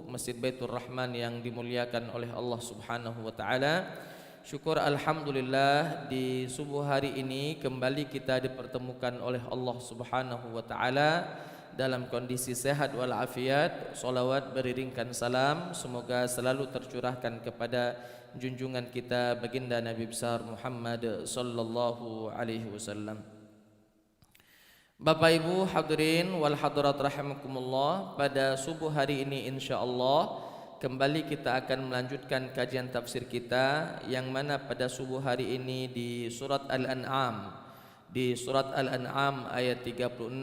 Masjid Baitur Rahman yang dimuliakan oleh Allah Subhanahu wa taala. Syukur alhamdulillah di subuh hari ini kembali kita dipertemukan oleh Allah Subhanahu wa taala dalam kondisi sehat walafiat. Salawat beriringkan salam semoga selalu tercurahkan kepada junjungan kita baginda Nabi besar Muhammad sallallahu alaihi wasallam. Bapak Ibu hadirin wal hadirat rahimakumullah, pada subuh hari ini insyaallah kembali kita akan melanjutkan kajian tafsir kita yang mana pada subuh hari ini di surat Al-An'am. Di surat Al-An'am ayat 36,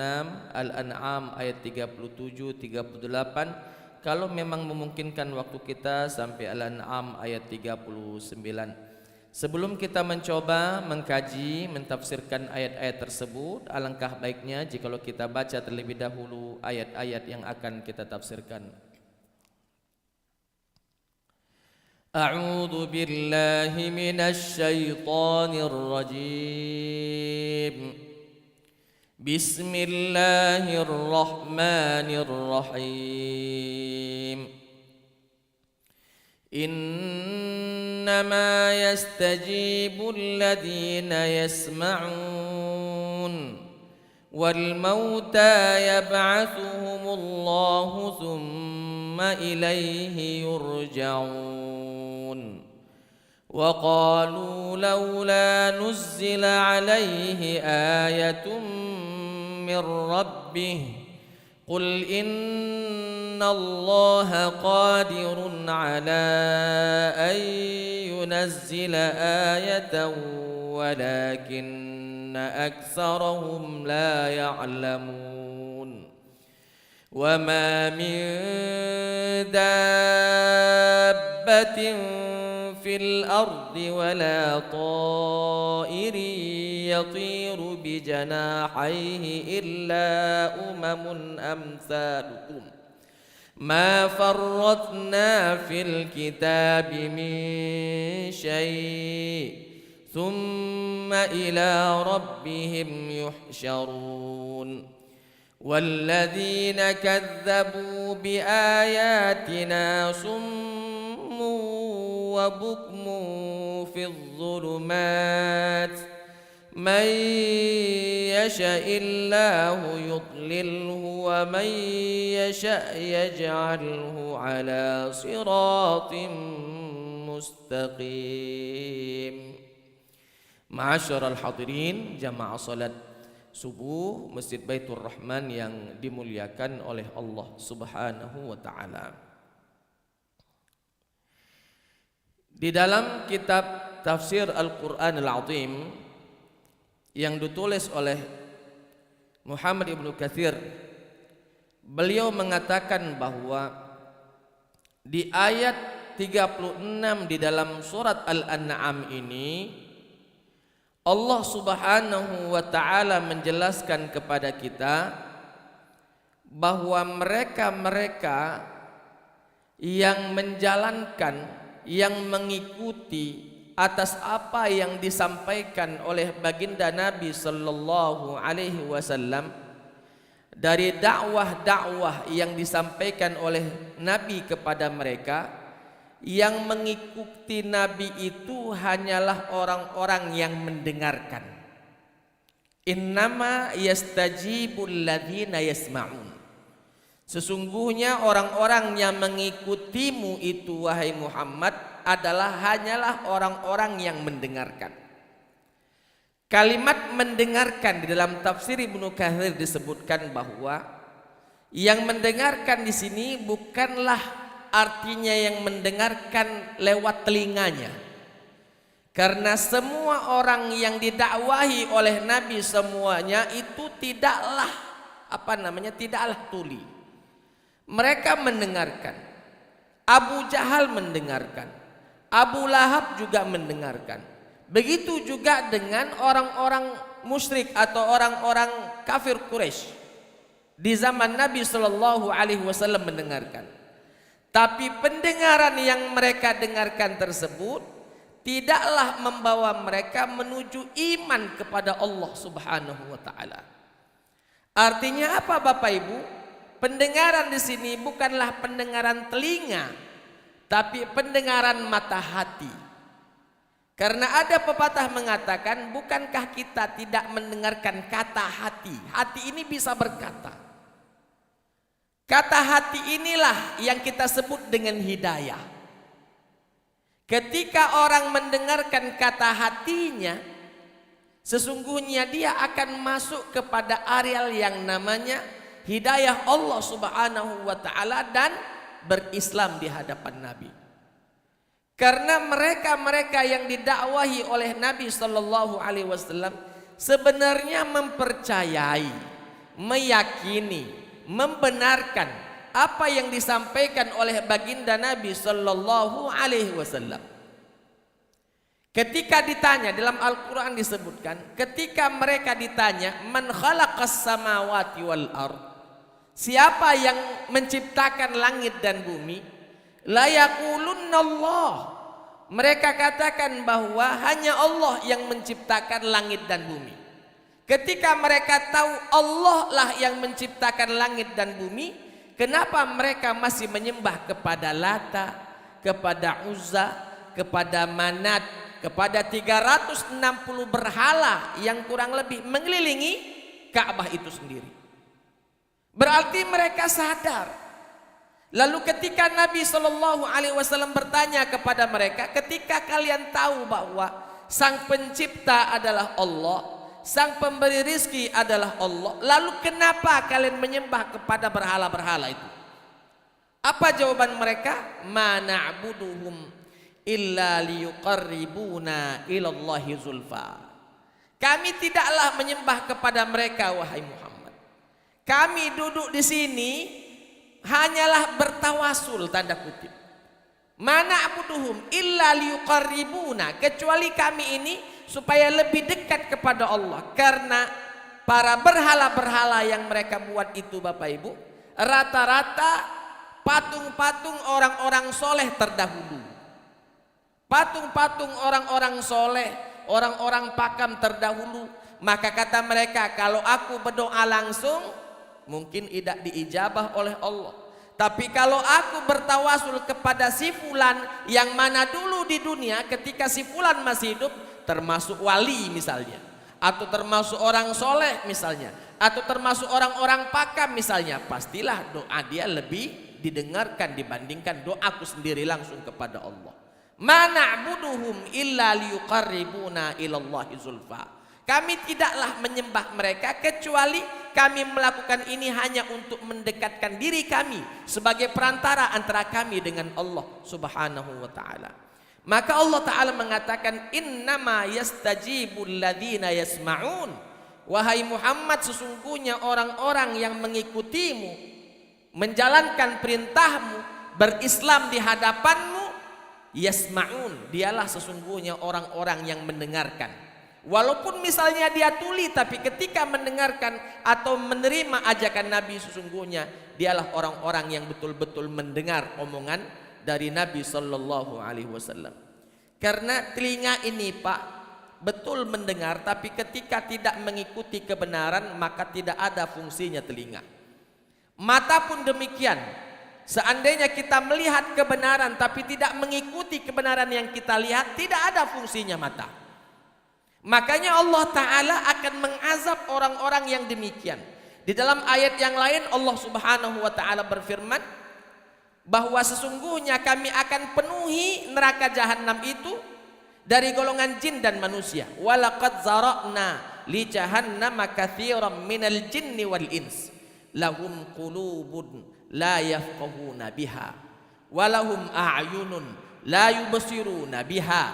Al-An'am ayat 37, 38. Kalau memang memungkinkan waktu kita sampai Al-An'am ayat 39. Sebelum kita mencoba mengkaji, mentafsirkan ayat-ayat tersebut, alangkah baiknya jikalau kita baca terlebih dahulu ayat-ayat yang akan kita tafsirkan. A'udzu billahi minasy syaithanir rajim. Bismillahirrahmanirrahim. إنما يستجيب الذين يسمعون والموتى يبعثهم الله ثم إليه يرجعون وقالوا لولا نزل عليه آية من ربه قل إن الله قادر على أن ينزل آية ولكن أكثرهم لا يعلمون وما من دابة في الأرض ولا طائر يطير بجناحيه إلا أمثالكم ما فرطنا في الكتاب من شيء ثم إلى ربهم يحشرون والذين كذبوا بآياتنا صم وبكم في الظلمات من يشاء الله يضلله ومن يشاء يجعله على صراط مستقيم. Ma'asyiral hadirin jamaah salat subuh Masjid Baitur Rahman yang dimuliakan oleh Allah Subhanahu wa taala. Di dalam kitab tafsir Al-Qur'an Al-Azim yang ditulis oleh Muhammad Ibnu Katsir, beliau mengatakan bahwa di ayat 36 di dalam surat Al-An'am ini Allah Subhanahu wa taala menjelaskan kepada kita bahwa mereka-mereka yang menjalankan, yang mengikuti atas apa yang disampaikan oleh baginda Nabi sallallahu alaihi wasallam dari dakwah-dakwah yang disampaikan oleh Nabi kepada mereka, yang mengikuti Nabi itu hanyalah orang-orang yang mendengarkan. Innama yastajibul ladzina yasma'un. Sesungguhnya orang-orang yang mengikutimu itu wahai Muhammad adalah hanyalah orang-orang yang mendengarkan. Kalimat mendengarkan di dalam tafsir Ibnu Katsir disebutkan bahwa yang mendengarkan di sini bukanlah artinya yang mendengarkan lewat telinganya. Karena semua orang yang didakwahi oleh Nabi semuanya itu tidaklah tidaklah tuli. Mereka mendengarkan. Abu Jahal mendengarkan. Abu Lahab juga mendengarkan. Begitu juga dengan orang-orang musyrik atau orang-orang kafir Quraisy di zaman Nabi Shallallahu Alaihi Wasallam mendengarkan. Tapi pendengaran yang mereka dengarkan tersebut tidaklah membawa mereka menuju iman kepada Allah Subhanahu Wa Taala. Artinya apa Bapak Ibu? pendengaran di sini bukanlah pendengaran telinga, tapi pendengaran mata hati. Karena ada pepatah mengatakan, bukankah kita tidak mendengarkan kata hati? Hati ini bisa berkata. Kata hati inilah yang kita sebut dengan hidayah. Ketika orang mendengarkan kata hatinya, sesungguhnya dia akan masuk kepada areal yang namanya hidayah Allah Subhanahu wa taala dan berislam di hadapan Nabi. Karena mereka-mereka yang didakwahi oleh Nabi sallallahu alaihi wasallam sebenarnya mempercayai, meyakini, membenarkan apa yang disampaikan oleh baginda Nabi sallallahu alaihi wasallam. Ketika ditanya, dalam Al-Quran disebutkan, ketika mereka ditanya, man khalaqas samawati wal ard, siapa yang menciptakan langit dan bumi? La yaqulunna Allah. Mereka katakan bahwa hanya Allah yang menciptakan langit dan bumi. Ketika mereka tahu Allah lah yang menciptakan langit dan bumi, kenapa mereka masih menyembah kepada Lata, kepada Uzza, kepada Manat, kepada 360 berhala yang kurang lebih mengelilingi Ka'bah itu sendiri? Berarti mereka sadar. Lalu ketika Nabi Shallallahu Alaihi Wasallam bertanya kepada mereka, ketika kalian tahu bahwa Sang Pencipta adalah Allah, Sang Pemberi rizki adalah Allah, lalu kenapa kalian menyembah kepada berhala-berhala itu? Apa jawaban mereka? Ma na'buduhum illa liyuqarribuna ilallahi zulfa. Kami tidaklah menyembah kepada mereka, wahai Muhammad. Kami duduk di sini hanyalah bertawasul, tanda kutip. Mana abuduhum illa liyuqarribuna, kecuali kami ini supaya lebih dekat kepada Allah. Karena para berhala-berhala yang mereka buat itu, Bapak Ibu, rata-rata patung-patung orang-orang soleh terdahulu. Patung-patung orang-orang soleh, orang-orang pakam terdahulu. Maka kata mereka, kalau aku berdoa langsung mungkin tidak diijabah oleh Allah. Tapi kalau aku bertawasul kepada si fulan yang mana dulu di dunia ketika si fulan masih hidup termasuk wali misalnya, atau termasuk orang soleh misalnya, atau termasuk orang-orang pakam misalnya, pastilah doa dia lebih didengarkan dibandingkan doaku sendiri langsung kepada Allah. Ma na'buduhum illa liyuqarribuna ilallahi zulfa. Kami tidaklah menyembah mereka kecuali kami melakukan ini hanya untuk mendekatkan diri kami sebagai perantara antara kami dengan Allah Subhanahu wa taala. Maka Allah taala mengatakan, innama yastajibul ladzina yasma'un. Wahai Muhammad, sesungguhnya orang-orang yang mengikutimu, menjalankan perintahmu, berislam di hadapanmu, yasma'un, dialah sesungguhnya orang-orang yang mendengarkan. Walaupun misalnya dia tuli, tapi ketika mendengarkan atau menerima ajakan Nabi, sesungguhnya dialah orang-orang yang betul-betul mendengar omongan dari Nabi Sallallahu Alaihi Wasallam. Karena telinga ini, Pak, betul mendengar, tapi ketika tidak mengikuti kebenaran maka tidak ada fungsinya telinga. Mata pun demikian. Seandainya kita melihat kebenaran tapi tidak mengikuti kebenaran yang kita lihat, tidak ada fungsinya mata. Makanya Allah Ta'ala akan mengazab orang-orang yang demikian. Di dalam ayat yang lain Allah Subhanahu wa Ta'ala berfirman bahwa sesungguhnya kami akan penuhi neraka jahanam itu dari golongan jin dan manusia. Walaqad zara'na li jahannama katsiran minal jinni wal ins lahum qulubun la yafqahuna biha walahum a'yunun la yubsiruna biha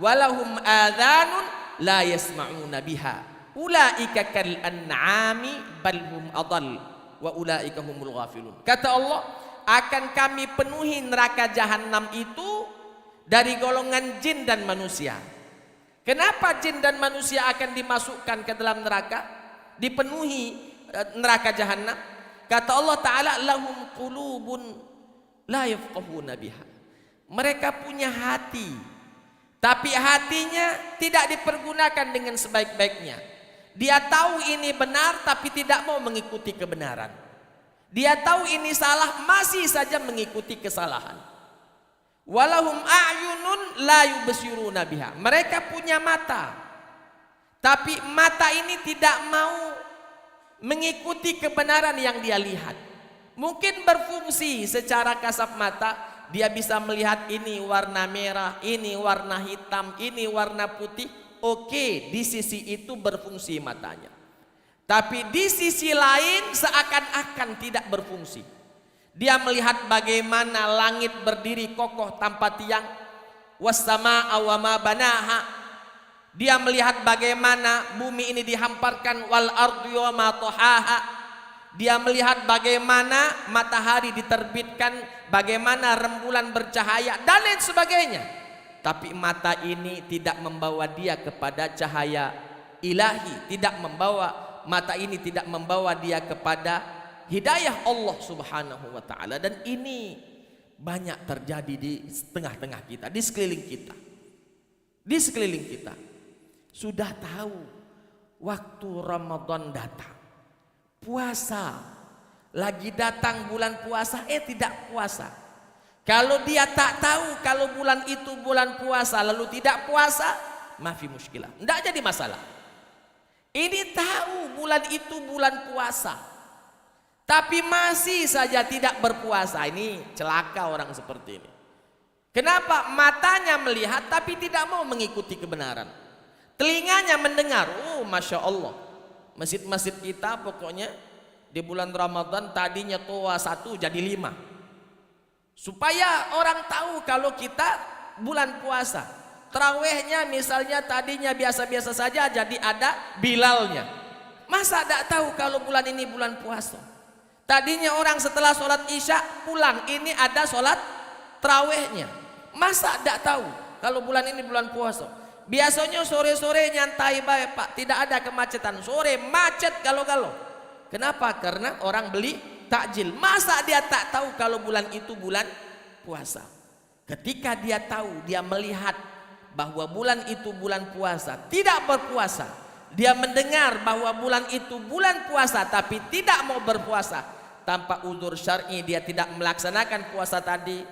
walahum adhanun la yasma'una biha ulaika kal an'ami bal hum adall wa ulaika humul ghafilun. Kata Allah, akan kami penuhi neraka jahanam itu dari golongan jin dan manusia. Kenapa jin dan manusia akan dimasukkan ke dalam neraka, dipenuhi neraka jahanam? Kata Allah Ta'ala, lahum qulubun la yafqahuna biha. Mereka punya hati, tapi hatinya tidak dipergunakan dengan sebaik-baiknya. Dia tahu ini benar tapi tidak mau mengikuti kebenaran. Dia tahu ini salah, masih saja mengikuti kesalahan. Walahum a'yunun la yubsiruna biha. Mereka punya mata, tapi mata ini tidak mau mengikuti kebenaran yang dia lihat. Mungkin berfungsi secara kasat mata, dia bisa melihat ini warna merah, ini warna hitam, ini warna putih. Oke, di sisi itu berfungsi matanya. Tapi di sisi lain seakan-akan tidak berfungsi. Dia melihat bagaimana langit berdiri kokoh tanpa tiang. Wassamaa'a wa ma banaha. Dia melihat bagaimana bumi ini dihamparkan, wal ardi wa ma tahaha. Dia melihat bagaimana matahari diterbitkan, bagaimana rembulan bercahaya dan lain sebagainya. Tapi mata ini tidak membawa dia kepada cahaya ilahi, mata ini tidak membawa dia kepada hidayah Allah Subhanahu wa taala. Dan ini banyak terjadi di tengah-tengah kita, di sekeliling kita. Di sekeliling kita. Sudah tahu waktu Ramadan datang, puasa lagi datang bulan puasa, tidak puasa. Kalau dia tak tahu kalau bulan itu bulan puasa lalu tidak puasa, mafi muskilah, tidak jadi masalah. Ini tahu bulan itu bulan puasa, tapi masih saja tidak berpuasa. Ini celaka orang seperti ini. Kenapa? Matanya melihat tapi tidak mau mengikuti kebenaran. Telinganya mendengar. Oh, Masya Allah. Masjid-masjid kita pokoknya di bulan Ramadan tadinya toa 1 jadi 5. Supaya orang tahu kalau kita bulan puasa. Tarawihnya misalnya tadinya biasa-biasa saja jadi ada Bilalnya. Masa tidak tahu kalau bulan ini bulan puasa? Tadinya orang setelah sholat isya pulang, ini ada sholat tarawihnya. Masa tidak tahu kalau bulan ini bulan puasa? Biasanya sore-sore nyantai baik Pak, tidak ada kemacetan. Sore macet galau-galau. Kenapa? Karena orang beli takjil. Masa dia tak tahu kalau bulan itu bulan puasa? Ketika dia tahu, dia melihat bahwa bulan itu bulan puasa, tidak berpuasa. Dia mendengar bahwa bulan itu bulan puasa tapi tidak mau berpuasa. Tanpa uzur syar'i dia tidak melaksanakan puasa tadi,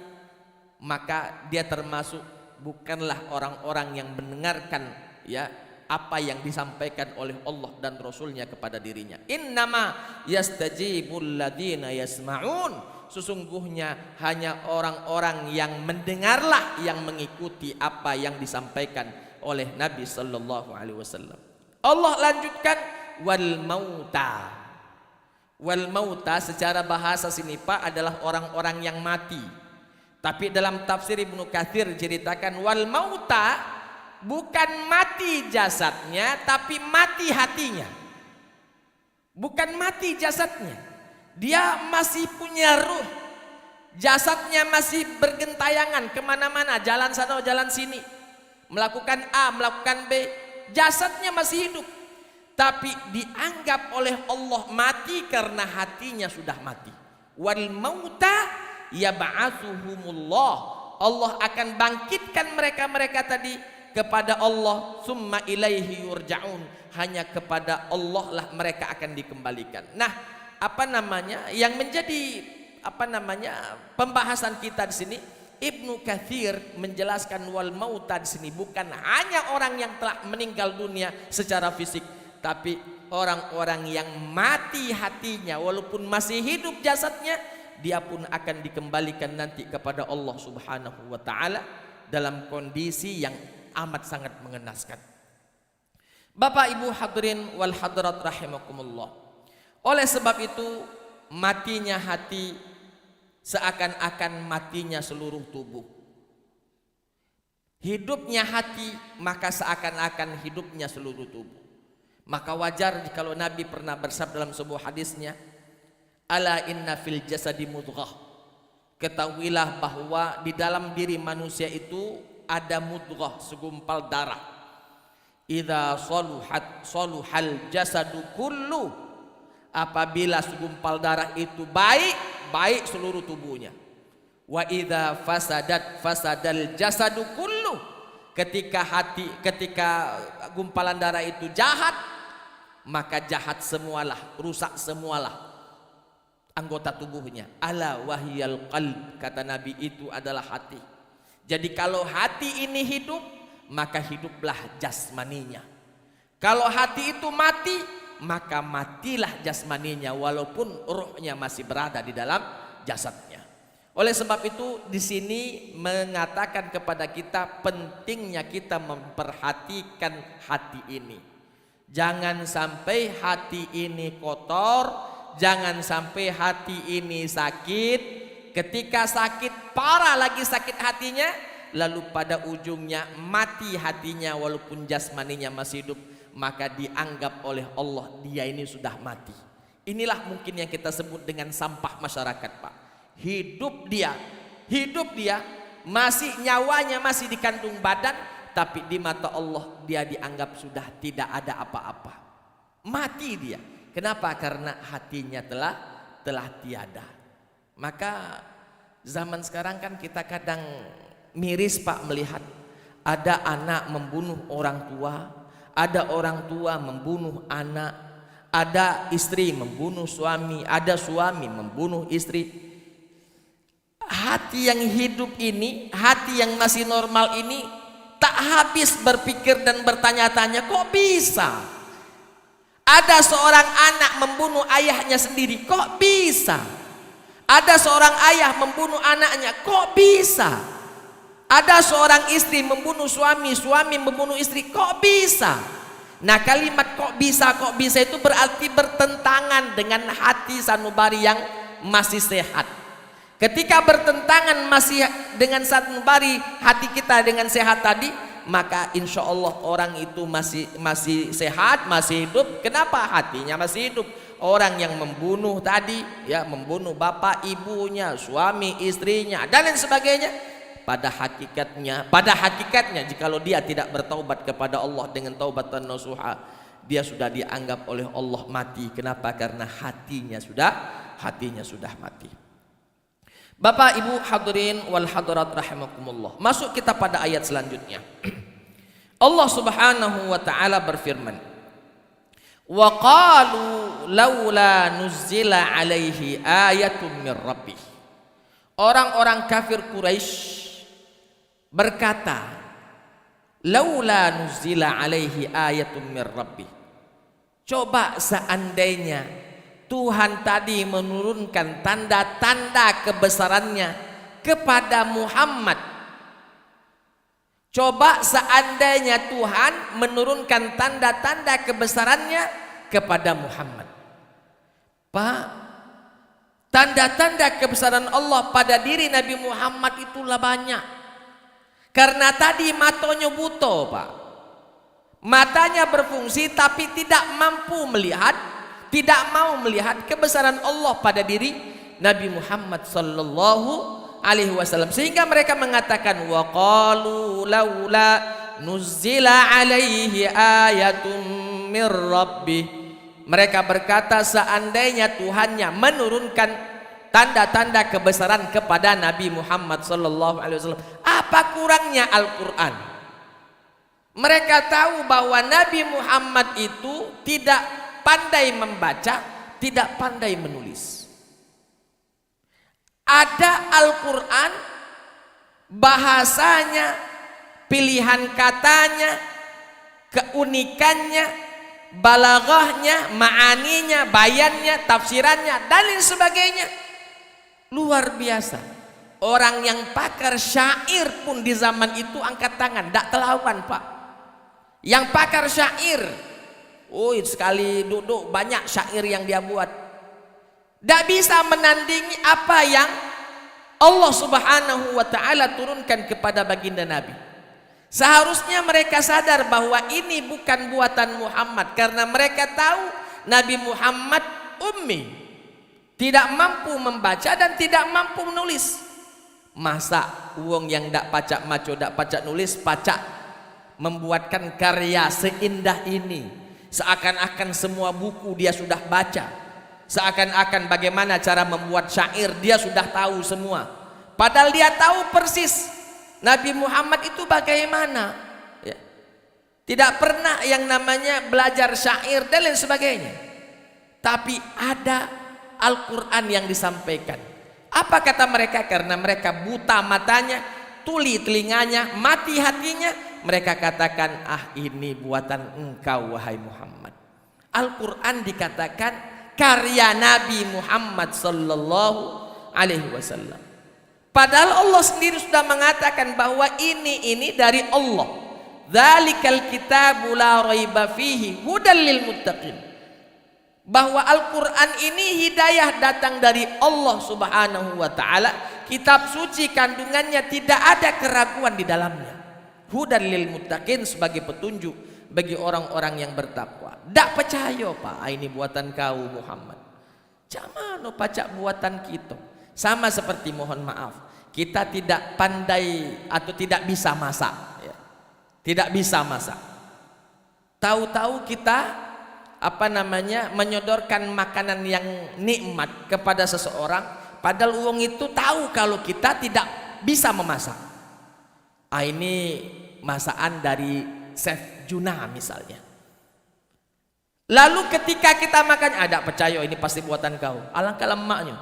maka dia termasuk bukanlah orang-orang yang mendengarkan apa yang disampaikan oleh Allah dan Rasulnya kepada dirinya. Innama yastajibul ladzina yasma'un. Sesungguhnya hanya orang-orang yang mendengarlah yang mengikuti apa yang disampaikan oleh Nabi sallallahu alaihi wasallam. Allah lanjutkan wal mauta. Wal mauta secara bahasa sini Pak adalah orang-orang yang mati. Tapi dalam tafsir Ibnu Katsir ceritakan wal mauta bukan mati jasadnya tapi mati hatinya. Bukan mati jasadnya, dia masih punya ruh. Jasadnya masih bergentayangan kemana-mana, jalan sana jalan sini, melakukan A melakukan B. Jasadnya masih hidup, tapi dianggap oleh Allah mati karena hatinya sudah mati. Wal mauta yab'atsuhumullah. Allah akan bangkitkan mereka-mereka tadi kepada Allah, summa ilaihi yurja'un. Hanya kepada Allah lah mereka akan dikembalikan. Nah, yang menjadi pembahasan kita di sini, Ibnu Katsir menjelaskan wal mauta di sini bukan hanya orang yang telah meninggal dunia secara fisik, tapi orang-orang yang mati hatinya walaupun masih hidup jasadnya, dia pun akan dikembalikan nanti kepada Allah Subhanahu wa taala dalam kondisi yang amat sangat mengenaskan. Bapak Ibu hadirin wal hadirat rahimakumullah. Oleh sebab itu matinya hati seakan-akan matinya seluruh tubuh. Hidupnya hati maka seakan-akan hidupnya seluruh tubuh. Maka wajar kalau Nabi pernah bersabda dalam sebuah hadisnya, ala inna fil jasadi mudghah. Ketahuilah bahwa di dalam diri manusia itu ada mudghah, segumpal darah. Idza saluhal jasadu kullu. Apabila segumpal darah itu baik seluruh tubuhnya. Wa idza fasadal jasadu kullu. Ketika gumpalan darah itu jahat, maka jahat semualah, rusak semualah. anggota tubuhnya. Ala wahyal qalb, kata Nabi, itu adalah hati. Jadi kalau hati ini hidup, maka hiduplah jasmaninya. Kalau hati itu mati, maka matilah jasmaninya, walaupun ruhnya masih berada di dalam jasadnya. Oleh sebab itu di sini mengatakan kepada kita pentingnya kita memperhatikan hati ini. Jangan sampai hati ini kotor, jangan sampai hati ini sakit. Ketika sakit parah lagi sakit hatinya, lalu pada ujungnya mati hatinya walaupun jasmaninya masih hidup, maka dianggap oleh Allah dia ini sudah mati. Inilah mungkin yang kita sebut dengan sampah masyarakat, Pak. Hidup dia masih, nyawanya masih di kandung badan, tapi di mata Allah dia dianggap sudah tidak ada apa-apa. Mati dia. Kenapa? Karena hatinya telah tiada. Maka zaman sekarang kan kita kadang miris, Pak, melihat ada anak membunuh orang tua, ada orang tua membunuh anak, ada istri membunuh suami, ada suami membunuh istri. Hati yang hidup ini, hati yang masih normal ini tak habis berpikir dan bertanya-tanya, kok bisa? Ada seorang anak membunuh ayahnya sendiri, kok bisa? Ada seorang ayah membunuh anaknya, kok bisa? Ada seorang istri membunuh suami, suami membunuh istri, kok bisa? Nah, kalimat kok bisa itu berarti bertentangan dengan hati sanubari yang masih sehat. Ketika bertentangan masih dengan sanubari hati kita dengan sehat tadi, maka insya Allah orang itu masih sehat, masih hidup. Kenapa? Hatinya masih hidup. Orang yang membunuh tadi, ya, membunuh bapak ibunya, suami istrinya dan lain sebagainya, pada hakikatnya jikalau dia tidak bertaubat kepada Allah dengan taubatan nasuha, dia sudah dianggap oleh Allah mati. Kenapa? Karena hatinya sudah mati. Bapak Ibu hadirin wal hadirat rahimakumullah. Masuk kita pada ayat selanjutnya. Allah Subhanahu wa taala berfirman, wa qalu laula nuzila alaihi ayatun min rabbih. Orang-orang kafir Quraisy berkata, laula nuzila alaihi ayatun min rabbih. Coba seandainya Tuhan tadi menurunkan tanda-tanda kebesarannya kepada Muhammad. Coba seandainya Tuhan menurunkan tanda-tanda kebesarannya kepada Muhammad. Pak, tanda-tanda kebesaran Allah pada diri Nabi Muhammad itulah banyak. Karena tadi matanya buta, Pak. Matanya berfungsi tapi tidak mampu melihat, tidak mau melihat kebesaran Allah pada diri Nabi Muhammad sallallahu alaihi wasallam, sehingga mereka mengatakan wa qalu laula nuzila alaihi ayatun mir rabbih. Mereka berkata seandainya Tuhannya menurunkan tanda-tanda kebesaran kepada Nabi Muhammad sallallahu alaihi wasallam, apa kurangnya Al-Qur'an? Mereka tahu bahwa Nabi Muhammad itu tidak pandai membaca, tidak pandai menulis. Ada Al-Quran, bahasanya, pilihan katanya, keunikannya, balaghahnya, ma'aninya, bayannya, tafsirannya, dan lain sebagainya. Luar biasa. Orang yang pakar syair pun di zaman itu angkat tangan, tidak terlawan, Pak. Yang pakar syair, sekali duduk banyak syair yang dia buat, tidak bisa menandingi apa yang Allah Subhanahu wa ta'ala turunkan kepada baginda Nabi. Seharusnya mereka sadar bahwa ini bukan buatan Muhammad, karena mereka tahu Nabi Muhammad ummi, tidak mampu membaca dan tidak mampu menulis. Masa uang yang tidak pacak maco, tidak pacak nulis, pacak membuatkan karya seindah ini, seakan-akan semua buku dia sudah baca, seakan-akan bagaimana cara membuat syair dia sudah tahu semua, padahal dia tahu persis Nabi Muhammad itu bagaimana, ya. Tidak pernah yang namanya belajar syair dan lain sebagainya. Tapi ada Al-Quran yang disampaikan. Apa kata mereka? Karena mereka buta matanya, tuli telinganya, mati hatinya, mereka katakan, ah ini buatan engkau wahai Muhammad. Al-Quran dikatakan karya Nabi Muhammad sallallahu alaihi wasallam. Padahal Allah sendiri sudah mengatakan bahwa ini dari Allah. Dzalikal kitabu la raiba fihi hudal lil muttaqin. Bahwa Al-Quran ini hidayah datang dari Allah subhanahu wa ta'ala. Kitab suci kandungannya tidak ada keraguan di dalamnya. Hudal lil muttaqin, sebagai petunjuk bagi orang-orang yang bertakwa. Tak percaya pak, ini buatan kau Muhammad. Jangan pacak buatan kita. Sama seperti, mohon maaf, kita tidak pandai atau tidak bisa masak ya. Tidak bisa masak. Tahu-tahu kita menyodorkan makanan yang nikmat kepada seseorang, padahal uang itu tahu kalau kita tidak bisa memasak. Ini masakan dari Chef Juna misalnya. Lalu ketika kita makan, ada percaya ini pasti buatan kau. Alangkah lemaknya.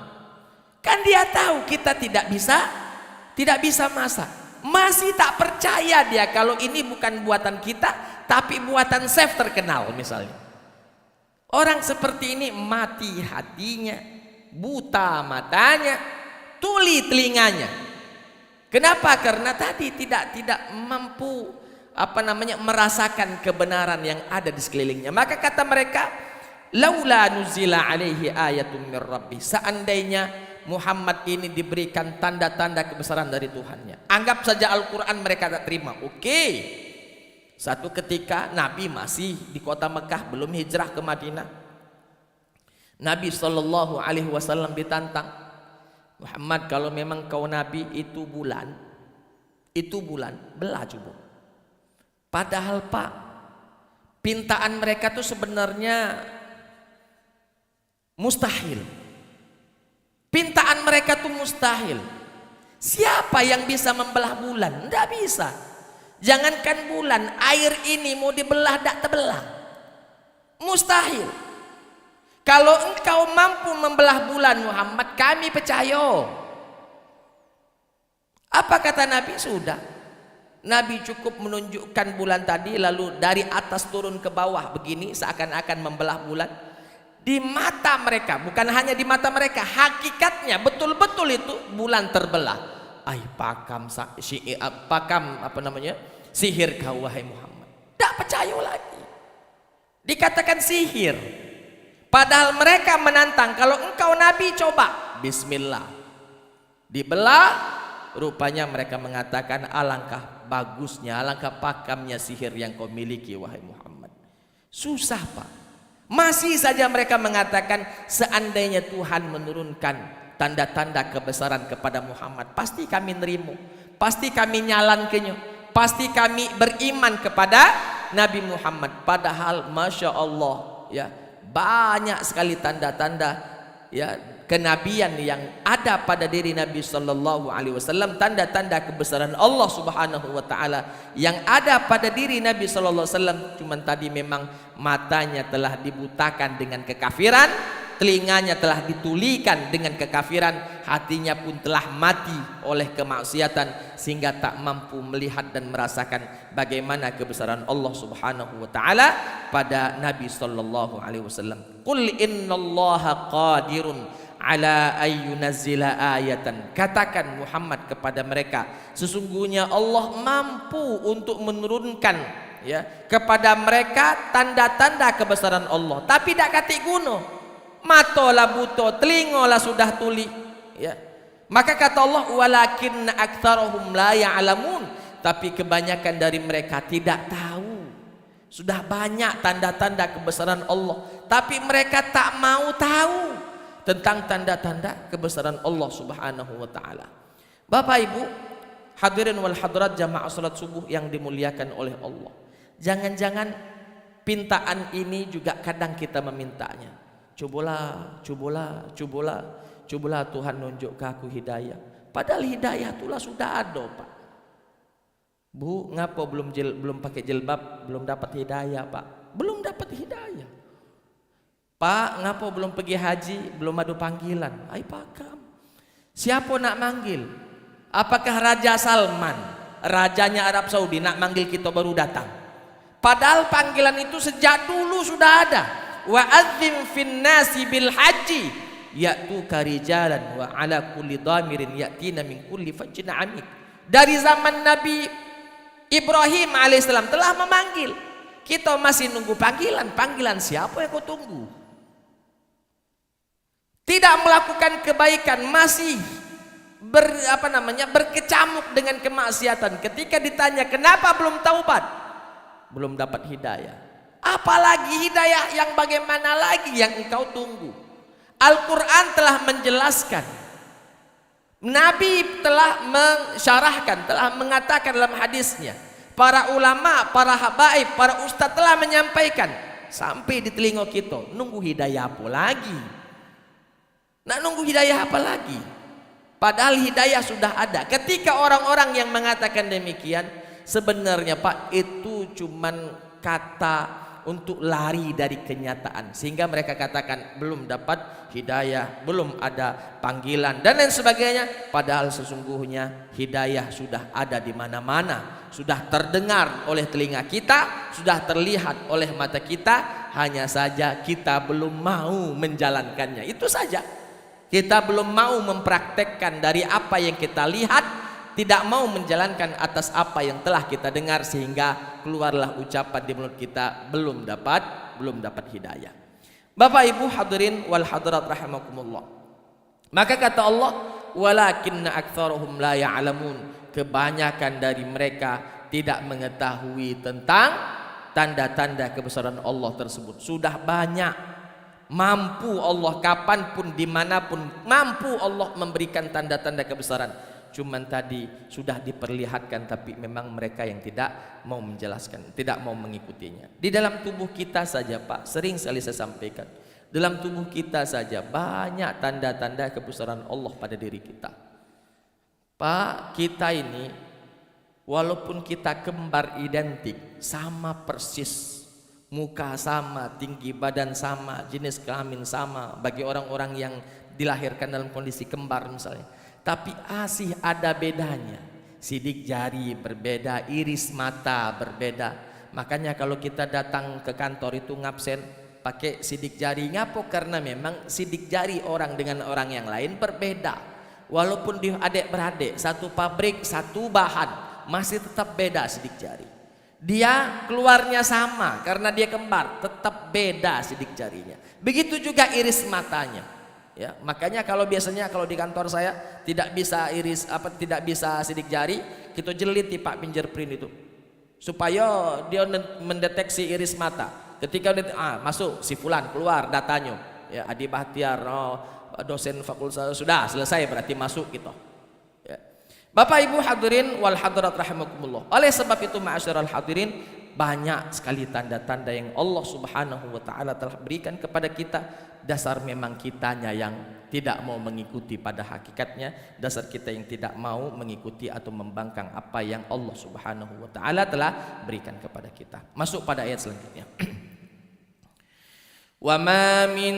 Kan dia tahu kita tidak bisa masak. Masih tak percaya dia kalau ini bukan buatan kita, tapi buatan chef terkenal misalnya. Orang seperti ini mati hatinya, buta matanya, tuli telinganya. Kenapa? Karena tadi tidak mampu merasakan kebenaran yang ada di sekelilingnya. Maka kata mereka, laula nuzila alaihi ayatun mir rabbi. Seandainya Muhammad ini diberikan tanda-tanda kebesaran dari Tuhannya. Anggap saja Al-Quran mereka tak terima. Oke. Satu ketika Nabi masih di kota Mekah, belum hijrah ke Madinah. Nabi sallallahu alaihi wasallam ditantang, Muhammad, kalau memang kau Nabi, itu bulan, belah coba. Padahal pak, pintaan mereka tuh sebenarnya mustahil. Pintaan mereka tuh mustahil. Siapa yang bisa membelah bulan? Tidak bisa. Jangankan bulan, air ini mau dibelah tak terbelah. Mustahil. Kalau engkau mampu membelah bulan Muhammad, kami percaya. Apa kata Nabi? Sudah. Nabi cukup menunjukkan bulan tadi, lalu dari atas turun ke bawah begini, seakan-akan membelah bulan. Di mata mereka, bukan hanya di mata mereka, hakikatnya betul-betul itu bulan terbelah. Sihir kau wahai Muhammad. Tak percaya lagi. Dikatakan sihir. Padahal mereka menantang, kalau engkau Nabi coba, bismillah. Dibelah, rupanya mereka mengatakan, alangkah bagusnya, alangkah pakamnya sihir yang kau miliki wahai Muhammad. Susah pak. Masih saja mereka mengatakan, seandainya Tuhan menurunkan tanda-tanda kebesaran kepada Muhammad, pasti kami nerima, pasti kami nyalankannya, pasti kami beriman kepada Nabi Muhammad. Padahal masya Allah ya, banyak sekali tanda-tanda ya kenabian yang ada pada diri Nabi sallallahu alaihi wasallam, tanda-tanda kebesaran Allah Subhanahu wa taala yang ada pada diri Nabi sallallahu alaihi wasallam. Cuman tadi memang matanya telah dibutakan dengan kekafiran, telinganya telah ditulikan dengan kekafiran, hatinya pun telah mati oleh kemaksiatan, sehingga tak mampu melihat dan merasakan bagaimana kebesaran Allah Subhanahu wa taala pada Nabi sallallahu alaihi wasallam. Qul innallaha qadirun ala ayyunazzila ayatan. Katakan Muhammad kepada mereka, sesungguhnya Allah mampu untuk menurunkan ya kepada mereka tanda-tanda kebesaran Allah, tapi tak katik guna. Mata lah buta, telinga lah sudah tuli ya. Maka kata Allah, walakinna aktsarahum la ya'lamun, tapi kebanyakan dari mereka tidak tahu. Sudah banyak tanda-tanda kebesaran Allah, tapi mereka tak mau tahu tentang tanda-tanda kebesaran Allah Subhanahu wa taala. Bapak Ibu hadirin wal hadirat jamaah salat subuh yang dimuliakan oleh Allah. Jangan-jangan pintaan ini juga kadang kita memintanya. Cobalah Tuhan nunjuk ke aku hidayah. Padahal hidayah itulah sudah ada, Pak. Bu, ngapa belum pakai jilbab, belum dapat hidayah, Pak? Belum dapat hidayah. Pak, ngapa belum pergi haji? Belum ada panggilan. Ai pakam. Siapa nak manggil? Apakah Raja Salman, rajanya Arab Saudi, nak manggil kita baru datang? Padahal panggilan itu sejak dulu sudah ada. Wa adzim fin nasi bil haji ya'tuka rijalan wa ala kulli dhamirin ya'tina min kulli fajjin amik. Dari zaman Nabi Ibrahim alaihissalam telah memanggil. Kita masih nunggu panggilan. Panggilan siapa yang kau tunggu? Tidak melakukan kebaikan, masih berkecamuk dengan kemaksiatan. Ketika ditanya kenapa belum taubat, belum dapat hidayah. Apalagi hidayah yang bagaimana lagi yang engkau tunggu? Al-Quran telah menjelaskan, Nabi telah mensyarahkan, telah mengatakan dalam hadisnya, para ulama, para habaib, para ustadz telah menyampaikan sampai di telinga kita. Nunggu hidayah apa lagi? Nak nunggu hidayah apa lagi? Padahal hidayah sudah ada. Ketika orang-orang yang mengatakan demikian, sebenarnya Pak, itu cuman kata untuk lari dari kenyataan, sehingga mereka katakan belum dapat hidayah, belum ada panggilan dan lain sebagainya. Padahal sesungguhnya hidayah sudah ada di mana-mana, sudah terdengar oleh telinga kita, sudah terlihat oleh mata kita, hanya saja kita belum mau menjalankannya. Itu saja. Kita belum mau mempraktekkan dari apa yang kita lihat, tidak mau menjalankan atas apa yang telah kita dengar, sehingga keluarlah ucapan di mulut kita, belum dapat hidayah. Bapak Ibu hadirin wal hadirat rahimakumullah. Maka kata Allah, walakinna aktsaruhum la ya'lamun. Kebanyakan dari mereka tidak mengetahui tentang tanda-tanda kebesaran Allah tersebut. Sudah banyak, mampu Allah kapanpun dimanapun, mampu Allah memberikan tanda-tanda kebesaran. Cuman tadi sudah diperlihatkan, tapi memang mereka yang tidak mau menjelaskan, tidak mau mengikutinya. Di dalam tubuh kita saja Pak, sering sekali saya sampaikan, dalam tubuh kita saja banyak tanda-tanda kebesaran Allah pada diri kita. Pak, kita ini walaupun kita kembar identik, sama persis, muka sama, tinggi badan sama, jenis kelamin sama, bagi orang-orang yang dilahirkan dalam kondisi kembar misalnya, tapi masih ada bedanya. Sidik jari berbeda, iris mata berbeda. Makanya kalau kita datang ke kantor itu ngabsen pakai sidik jari. Ngapo? Karena memang sidik jari orang dengan orang yang lain berbeda. Walaupun dia adik-beradik, satu pabrik, satu bahan, masih tetap beda sidik jari. Dia keluarnya sama karena dia kembar, tetap beda sidik jarinya. Begitu juga iris matanya. Ya, makanya kalau biasanya kalau di kantor saya tidak bisa tidak bisa sidik jari, kita jeliti Pak fingerprint itu supaya dia mendeteksi iris mata. Ketika masuk si fulan, keluar datanya, ya Adi Bahtiar, dosen fakultas, sudah selesai berarti masuk gitu. Ya. Bapak Ibu hadirin wal hadirat rahimakumullah. Oleh sebab itu ma'asyiral hadirin, banyak sekali tanda-tanda yang Allah Subhanahu wa taala telah berikan kepada kita. Dasar memang kitanya yang tidak mau mengikuti pada hakikatnya, dasar kita yang tidak mau mengikuti atau membangkang apa yang Allah Subhanahu wa taala telah berikan kepada kita. Masuk pada ayat selanjutnya. Wa ma min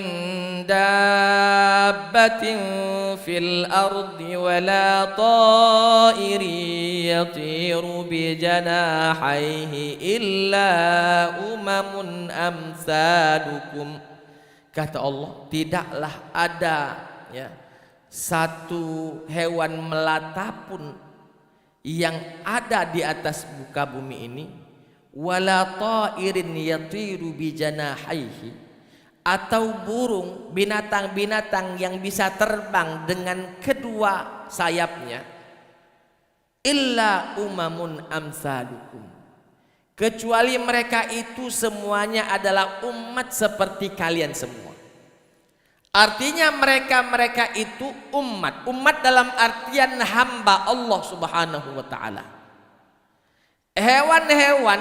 dabbatin fil ardi wala ta'irin yatiru bi janahihi illa umamun amsalukum. Kata Allah, tidaklah ada satu hewan melata pun yang ada di atas muka bumi ini, wala ta'irin yatiru bi janahihi, atau burung, binatang-binatang yang bisa terbang dengan kedua sayapnya, illa umamun amsalukum, kecuali mereka itu semuanya adalah umat seperti kalian semua. Artinya mereka itu umat dalam artian hamba Allah Subhanahu wa taala. Hewan-hewan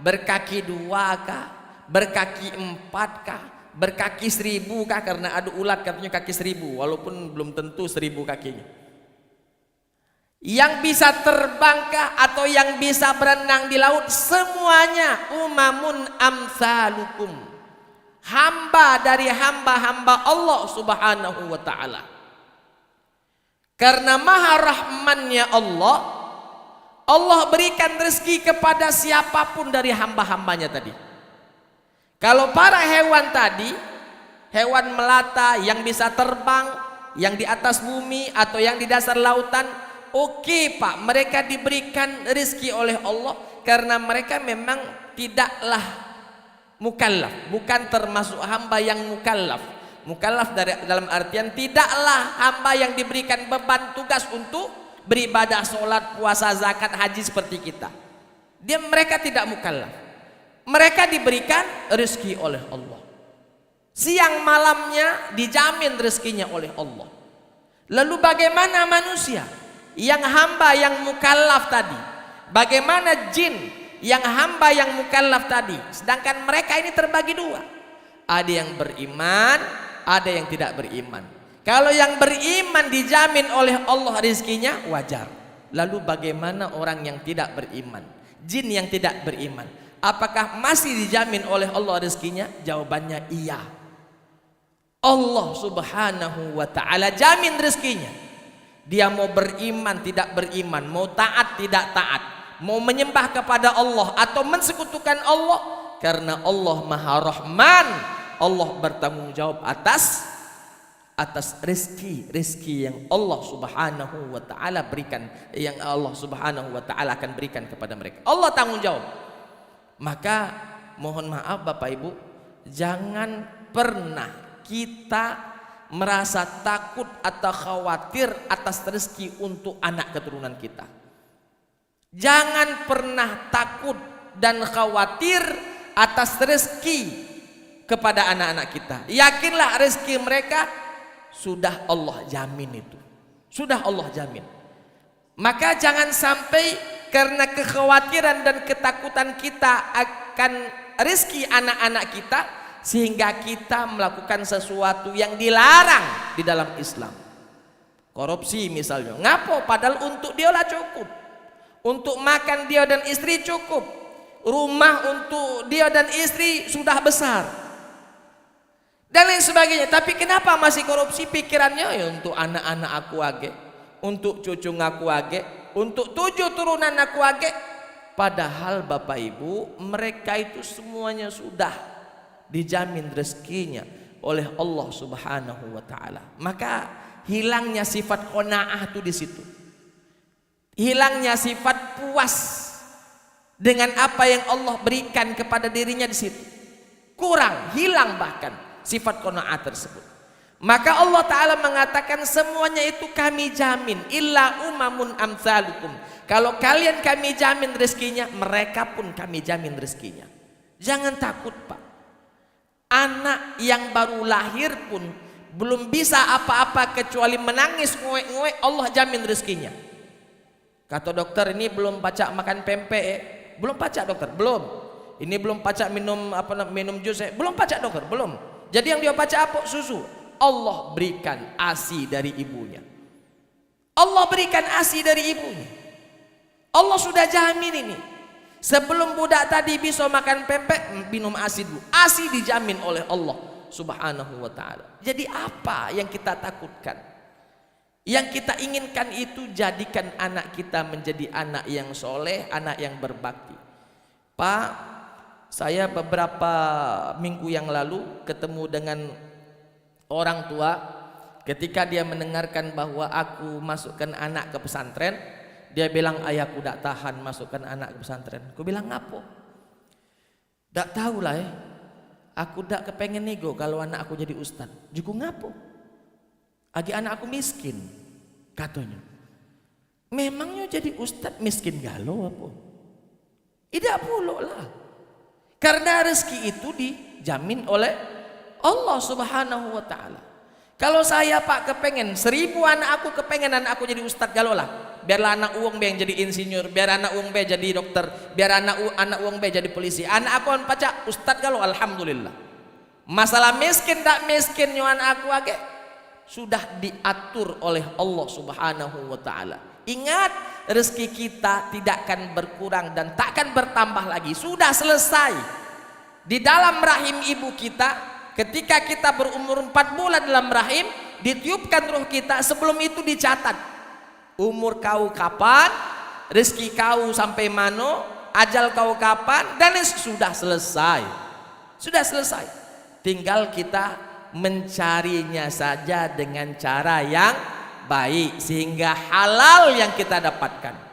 berkaki 2 kah, berkaki 4 kah, berkaki 1000 kah, karena ada ulat katanya kaki 1000, walaupun belum tentu 1000 kakinya. Yang bisa terbangkah atau yang bisa berenang di laut, semuanya umamun amsalukum, hamba dari hamba-hamba Allah Subhanahu wa ta'ala. Karena maha rahmannya Allah, Allah berikan rezeki kepada siapapun dari hamba-hambanya tadi. Kalau para hewan tadi, hewan melata yang bisa terbang, yang di atas bumi atau yang di dasar lautan, oke Pak, mereka diberikan rezeki oleh Allah karena mereka memang tidaklah mukallaf, bukan termasuk hamba yang mukallaf. Mukallaf dalam artian tidaklah hamba yang diberikan beban tugas untuk beribadah, sholat, puasa, zakat, haji seperti kita. Mereka tidak mukallaf. Mereka diberikan rezeki oleh Allah. Siang malamnya dijamin rezekinya oleh Allah. Lalu bagaimana manusia yang hamba yang mukallaf tadi? Bagaimana jin yang hamba yang mukallaf tadi? Sedangkan mereka ini terbagi dua. Ada yang beriman, ada yang tidak beriman. Kalau yang beriman dijamin oleh Allah rezekinya, wajar. Lalu bagaimana orang yang tidak beriman? Jin yang tidak beriman, apakah masih dijamin oleh Allah rezekinya? Jawabannya iya. Allah Subhanahu wa ta'ala jamin rezekinya. Dia mau beriman tidak beriman, mau taat tidak taat, mau menyembah kepada Allah atau mensekutukan Allah, karena Allah Maha Rahman, Allah bertanggung jawab atas rezeki yang Allah Subhanahu wa ta'ala berikan, yang Allah Subhanahu wa ta'ala akan berikan kepada mereka. Allah tanggung jawab. Maka mohon maaf Bapak Ibu, jangan pernah kita merasa takut atau khawatir atas rezeki untuk anak keturunan kita. Jangan pernah takut dan khawatir atas rezeki kepada anak-anak kita. Yakinlah rezeki mereka sudah Allah jamin itu. Sudah Allah jamin. Maka jangan sampai karena kekhawatiran dan ketakutan kita akan rezeki anak-anak kita sehingga kita melakukan sesuatu yang dilarang di dalam Islam. Korupsi misalnya. Ngapo? Padahal untuk dia lah cukup. Untuk makan dia dan istri cukup. Rumah untuk dia dan istri sudah besar. Dan lain sebagainya. Tapi kenapa masih korupsi? Pikirannya ya untuk anak-anak aku age, untuk cucu aku age, untuk 7 turunan aku age. Padahal Bapak Ibu, mereka itu semuanya sudah dijamin rezekinya oleh Allah Subhanahu wa ta'ala. Maka hilangnya sifat qanaah itu di situ. Hilangnya sifat puas dengan apa yang Allah berikan kepada dirinya di situ. Kurang, hilang bahkan sifat qanaah tersebut. Maka Allah Ta'ala mengatakan semuanya itu kami jamin, illa umamun amsalukum. Kalau kalian kami jamin rezekinya, mereka pun kami jamin rezekinya. Jangan takut Pak. Anak yang baru lahir pun belum bisa apa-apa kecuali menangis nguek-nguek, Allah jamin rezekinya. Kata dokter, ini belum pacak makan pempek. Belum pacak dokter, belum. Ini belum pacak minum jus, belum pacak dokter, belum. Jadi yang dia baca apa? Susu. Allah berikan ASI dari ibunya. Allah berikan ASI dari ibunya. Allah sudah jamin ini. Sebelum budak tadi bisa makan pempek, minum ASI dulu. ASI dijamin oleh Allah Subhanahu wa ta'ala. Jadi apa yang kita takutkan? Yang kita inginkan itu jadikan anak kita menjadi anak yang soleh, anak yang berbakti. Pak, saya beberapa minggu yang lalu ketemu dengan orang tua. Ketika dia mendengarkan bahwa aku masukkan anak ke pesantren, dia bilang, ayahku tak tahan masukkan anak ke pesantren. Aku bilang, ngapo? Tak tahulah ya. Aku tak kepengen nego kalau anak aku jadi ustad. Juga ngapo? Agi anak aku miskin, katanya. Memangnya jadi ustad miskin galau apa? Tidak pula lah. Karena rezeki itu dijamin oleh Allah Subhanahu wa ta'ala. Kalau saya Pak kepengen 1000 anak aku kepengen anak aku jadi ustad galau lah. Biarlah anak uang be yang jadi insinyur, biar anak uang be jadi dokter, biar anak uang be jadi polisi. Anak aku pacak ustad galau, alhamdulillah. Masalah miskin tak miskin nyo anak aku age sudah diatur oleh Allah Subhanahu wa ta'ala. Ingat, rezeki kita tidak akan berkurang dan tak akan bertambah lagi. Sudah selesai. Di dalam rahim ibu kita ketika kita berumur 4 bulan dalam rahim, ditiupkan ruh kita, sebelum itu dicatat umur kau kapan, rezeki kau sampai mano, ajal kau kapan, dan sudah selesai. Sudah selesai. Tinggal kita mencarinya saja dengan cara yang baik, sehingga halal yang kita dapatkan,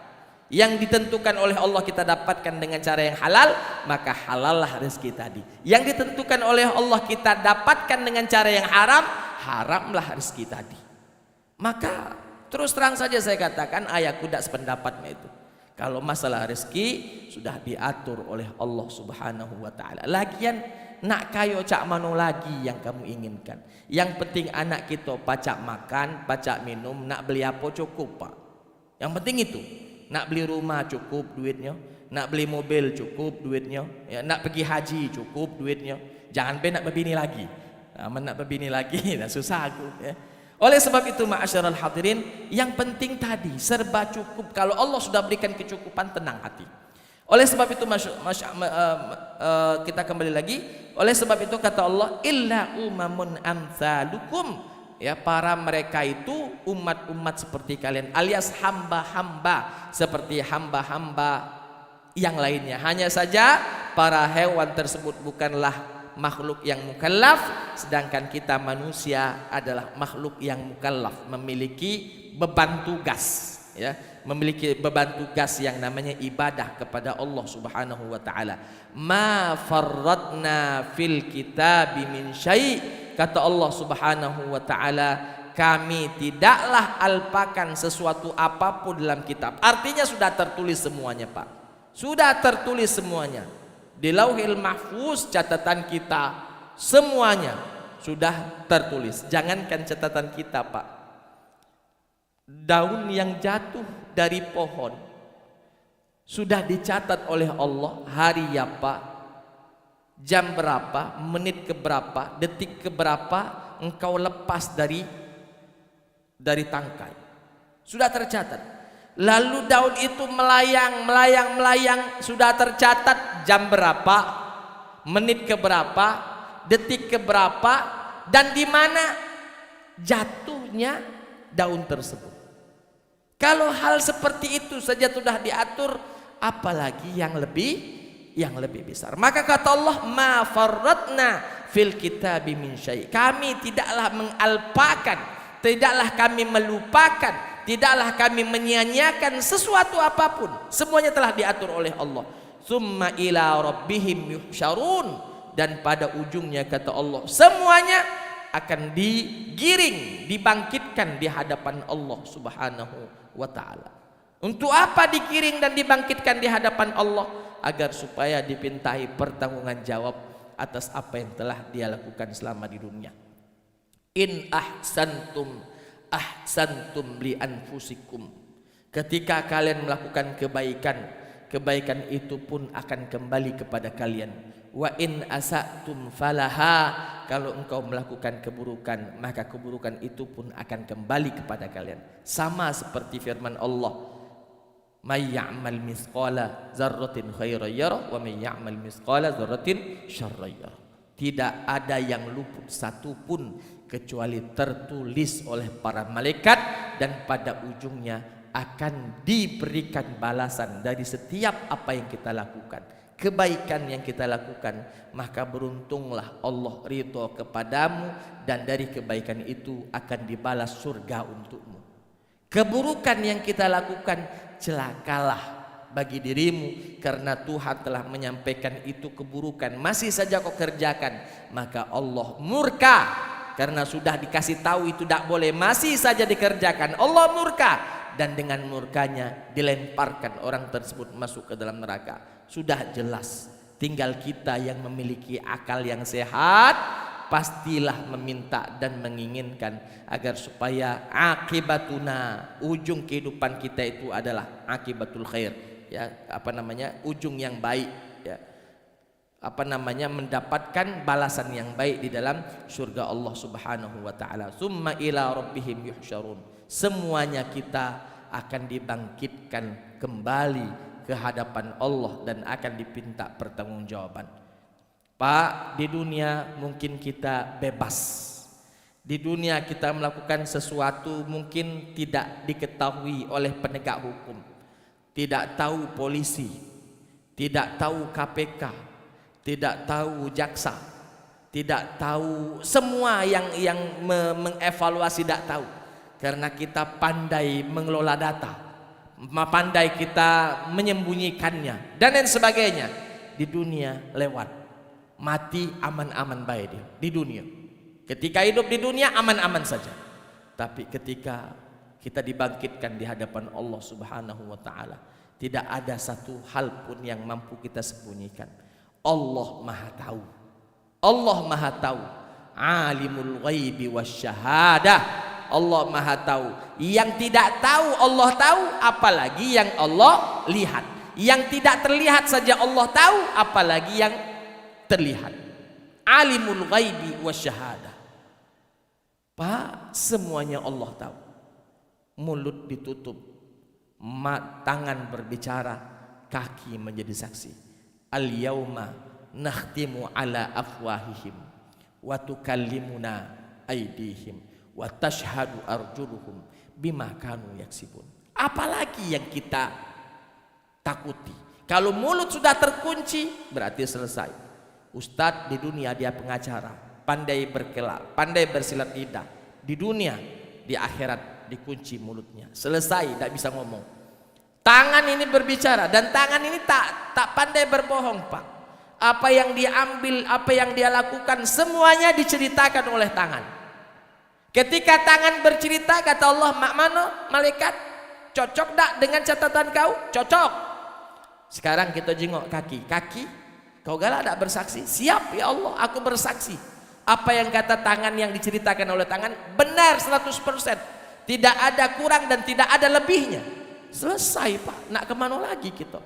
yang ditentukan oleh Allah kita dapatkan dengan cara yang halal, maka halallah rezeki tadi. Yang ditentukan oleh Allah kita dapatkan dengan cara yang haram, haramlah rezeki tadi. Maka terus terang saja saya katakan, ayahku tidak sependapatnya itu. Kalau masalah rezeki sudah diatur oleh Allah Subhanahu wa taala. Lagian nak kayo cak mano lagi yang kamu inginkan. Yang penting anak kita pacak makan, pacak minum, nak beli apa cukup, Pak. Yang penting itu. Nak beli rumah cukup duitnya, nak beli mobil cukup duitnya, ya, nak pergi haji cukup duitnya. Jangan nak berbini lagi. Nak berbini lagi, nah susah aku. Ya. Oleh sebab itu ma'asyiral hadirin, yang penting tadi serba cukup. Kalau Allah sudah berikan kecukupan, tenang hati. Oleh sebab itu kita kembali lagi. Oleh sebab itu kata Allah, illa umamun amsalukum. Ya, para mereka itu umat-umat seperti kalian, alias hamba-hamba seperti hamba-hamba yang lainnya. Hanya saja para hewan tersebut bukanlah makhluk yang mukallaf, sedangkan kita manusia adalah makhluk yang mukallaf, memiliki beban tugas, ya, memiliki beban tugas yang namanya ibadah kepada Allah Subhanahu wa taala. Ma farratna fil kitabi min syai'. Kata Allah Subhanahu wa taala, kami tidaklah alpakan sesuatu apapun dalam kitab. Artinya sudah tertulis semuanya, Pak. Sudah tertulis semuanya. Di Lauhil Mahfuz catatan kita semuanya sudah tertulis. Jangankan catatan kita, Pak. Daun yang jatuh dari pohon sudah dicatat oleh Allah hari apa, jam berapa, menit keberapa, detik keberapa engkau lepas dari tangkai. Sudah tercatat. Lalu daun itu melayang, sudah tercatat jam berapa, menit keberapa, detik keberapa, dan di mana jatuhnya daun tersebut. Kalau hal seperti itu saja sudah diatur, apalagi yang lebih besar. Maka kata Allah, ma farratna fil kitabi min syai'. Kami tidaklah mengalpakan, tidaklah kami melupakan, tidaklah kami menyia-nyiakan sesuatu apapun. Semuanya telah diatur oleh Allah. Summa ila rabbihim yuhsyarun. Dan pada ujungnya kata Allah, semuanya akan digiring, dibangkitkan di hadapan Allah Subhanahu wa taala. Untuk apa digiring dan dibangkitkan di hadapan Allah? Agar supaya dipintai pertanggunggan jawab atas apa yang telah dia lakukan selama di dunia. In ahsantum ahsantum li anfusikum. Ketika kalian melakukan kebaikan, kebaikan itu pun akan kembali kepada kalian. Wa in asatum falaha. Kalau engkau melakukan keburukan, maka keburukan itu pun akan kembali kepada kalian. Sama seperti firman Allah, may ya'mal mithqala dzarratin khairan yarah wa may ya'mal mithqala dzarratin syarran yarah. Tidak ada yang luput satupun kecuali tertulis oleh para malaikat, dan pada ujungnya akan diberikan balasan dari setiap apa yang kita lakukan. Kebaikan yang kita lakukan, maka beruntunglah Allah ridho kepadamu, dan dari kebaikan itu akan dibalas surga untukmu. Keburukan yang kita lakukan, celakalah bagi dirimu, karena Tuhan telah menyampaikan itu keburukan masih saja kau kerjakan, maka Allah murka karena sudah dikasih tahu itu tidak boleh, masih saja dikerjakan. Allah murka, dan dengan murkanya dilemparkan orang tersebut masuk ke dalam neraka. Sudah jelas, tinggal kita yang memiliki akal yang sehat pastilah meminta dan menginginkan agar supaya akibatuna, ujung kehidupan kita itu adalah akibatul khair, ya, ujung yang baik, ya, mendapatkan balasan yang baik di dalam surga Allah Subhanahu wa taala. Summa ila rabbihim yuhsyarun. Semuanya kita akan dibangkitkan kembali ke hadapan Allah dan akan dipinta pertanggungjawaban. Pak, di dunia mungkin kita bebas. Di dunia kita melakukan sesuatu mungkin tidak diketahui oleh penegak hukum. Tidak tahu polisi, tidak tahu KPK, tidak tahu jaksa, tidak tahu semua yang mengevaluasi, tidak tahu. Karena kita pandai mengelola data, pandai kita menyembunyikannya dan lain sebagainya. Di dunia lewat, mati aman-aman baik dia di dunia. Ketika hidup di dunia aman-aman saja. Tapi ketika kita dibangkitkan di hadapan Allah Subhanahu wa taala, tidak ada satu hal pun yang mampu kita sembunyikan. Allah Maha tahu. Allah Maha tahu. Alimul ghaibi wasyahadah. Allah Maha tahu. Yang tidak tahu Allah tahu, apalagi yang Allah lihat. Yang tidak terlihat saja Allah tahu, apalagi yang terlihat. Alimul ghaibi wasyahadah. Pak, semuanya Allah tahu. Mulut ditutup, tangan berbicara, kaki menjadi saksi. Al-yauma nakhtimu ala afwahihim wa tukallimuna aydihim wa tashhadu arjuluhum bima kanu yaksibun. Apalagi yang kita takuti? Kalau mulut sudah terkunci, berarti selesai. Ustadz di dunia dia pengacara, pandai berkelak, pandai bersilat lidah. Di dunia, di akhirat dikunci mulutnya, selesai, tidak bisa ngomong. Tangan ini berbicara, dan tangan ini tak pandai berbohong, Pak. Apa yang dia ambil, apa yang dia lakukan, semuanya diceritakan oleh tangan. Ketika tangan bercerita, kata Allah, mak mano malaikat, cocok tak dengan catatan kau? Cocok. Sekarang kita jengok kaki. Kaki, kau galak tak bersaksi? Siap ya Allah, aku bersaksi. Apa yang kata tangan yang diceritakan oleh tangan benar 100%. Tidak ada kurang dan tidak ada lebihnya. Selesai, Pak. Nak kemana lagi kita?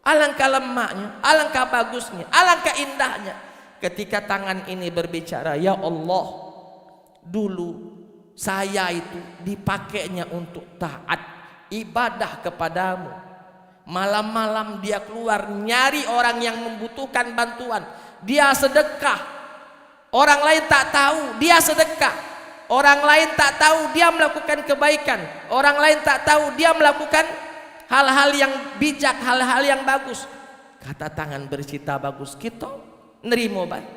Alangkah lemaknya, alangkah bagusnya, alangkah indahnya ketika tangan ini berbicara. Ya Allah, dulu saya itu dipakainya untuk taat ibadah kepadamu. Malam-malam dia keluar nyari orang yang membutuhkan bantuan. Dia sedekah. Orang lain tak tahu dia sedekah. Orang lain tak tahu dia melakukan kebaikan. Orang lain tak tahu dia melakukan hal-hal yang bijak, hal-hal yang bagus. Kata tangan bercita bagus, kita nerimo baik.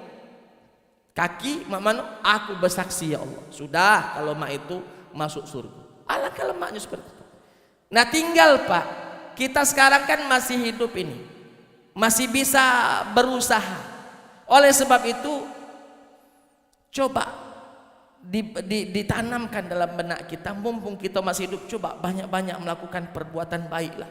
Kaki mak mano, aku bersaksi ya Allah. Sudah, kalau mak itu masuk surga. Alangkah lemaknya seperti itu. Nah tinggal Pak, kita sekarang kan masih hidup ini, masih bisa berusaha. Oleh sebab itu, coba ditanamkan dalam benak kita, mumpung kita masih hidup, coba banyak-banyak melakukan perbuatan baiklah,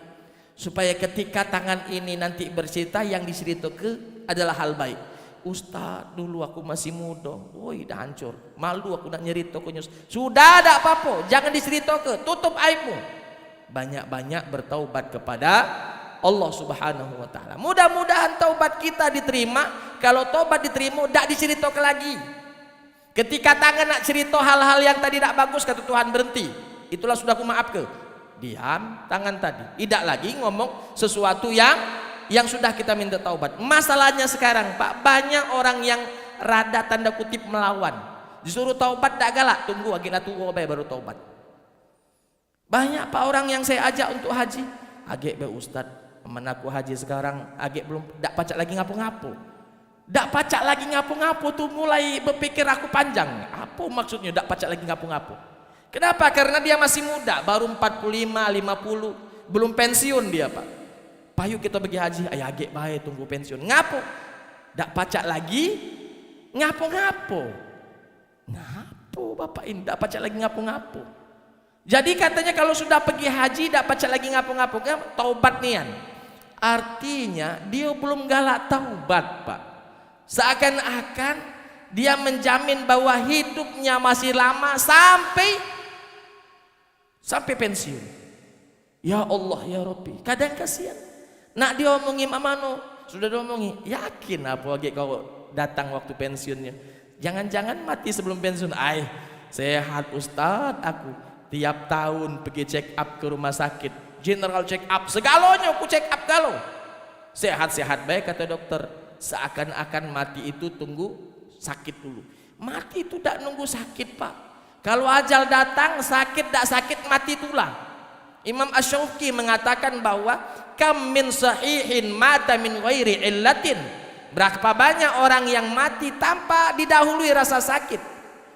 supaya ketika tangan ini nanti bercerita, yang diceritakan adalah hal baik. Ustaz, dulu aku masih muda, woi dah hancur, malu aku nak nyerita ke nyus. Sudah tak apa-apa, jangan diceritakan, tutup aibmu. Banyak-banyak bertaubat kepada Allah Subhanahu wa taala. Mudah-mudahan taubat kita diterima. Kalau taubat diterima, tak diceritakan lagi. Ketika tangan nak cerita hal-hal yang tadi tak bagus, kata Tuhan berhenti. Itulah sudah aku maaf ke. Diam tangan tadi. Tidak lagi ngomong sesuatu yang sudah kita minta taubat. Masalahnya sekarang Pak, banyak orang yang rada tanda kutip melawan. Disuruh taubat tak galak, tunggu agak tua baru taubat. Banyak Pak orang yang saya ajak untuk haji. Agak be Ustad, teman aku haji sekarang, agak belum tak pacak lagi ngapu-ngapu. Tak pacak lagi ngapu-ngapu tuh mulai berpikir aku panjang. Apa maksudnya tak pacak lagi ngapu-ngapu? Kenapa? Karena dia masih muda, baru 45, 50, belum pensiun dia Pak. Payu kita pergi haji, ayah agak baik tunggu pensiun. Ngapu? Tak pacak lagi ngapu-ngapu. Ngapu Bapak ini, tak pacak lagi ngapu-ngapu. Jadi katanya kalau sudah pergi haji, tak pacak lagi ngapu-ngapu, taubat nian. Artinya dia belum galak taubat Pak. Seakan-akan dia menjamin bahwa hidupnya masih lama sampai pensiun. Ya Allah ya Rabbi, kadang kasihan. Nak dia omongin mamano, sudah diomongi, yakin apa lagi kau datang waktu pensiunnya? Jangan-jangan mati sebelum pensiun. Sehat Ustadz aku, tiap tahun pergi check up ke rumah sakit, general check up, segalanya aku check up kalau. Sehat-sehat baik kata dokter. Seakan-akan mati itu tunggu sakit dulu. Mati itu tidak nunggu sakit, Pak. Kalau ajal datang, sakit tak sakit mati itulah. Imam Ash-Shawqi mengatakan bahwa kam min sahihin mata min ghairi illatin. Berapa banyak orang yang mati tanpa didahului rasa sakit.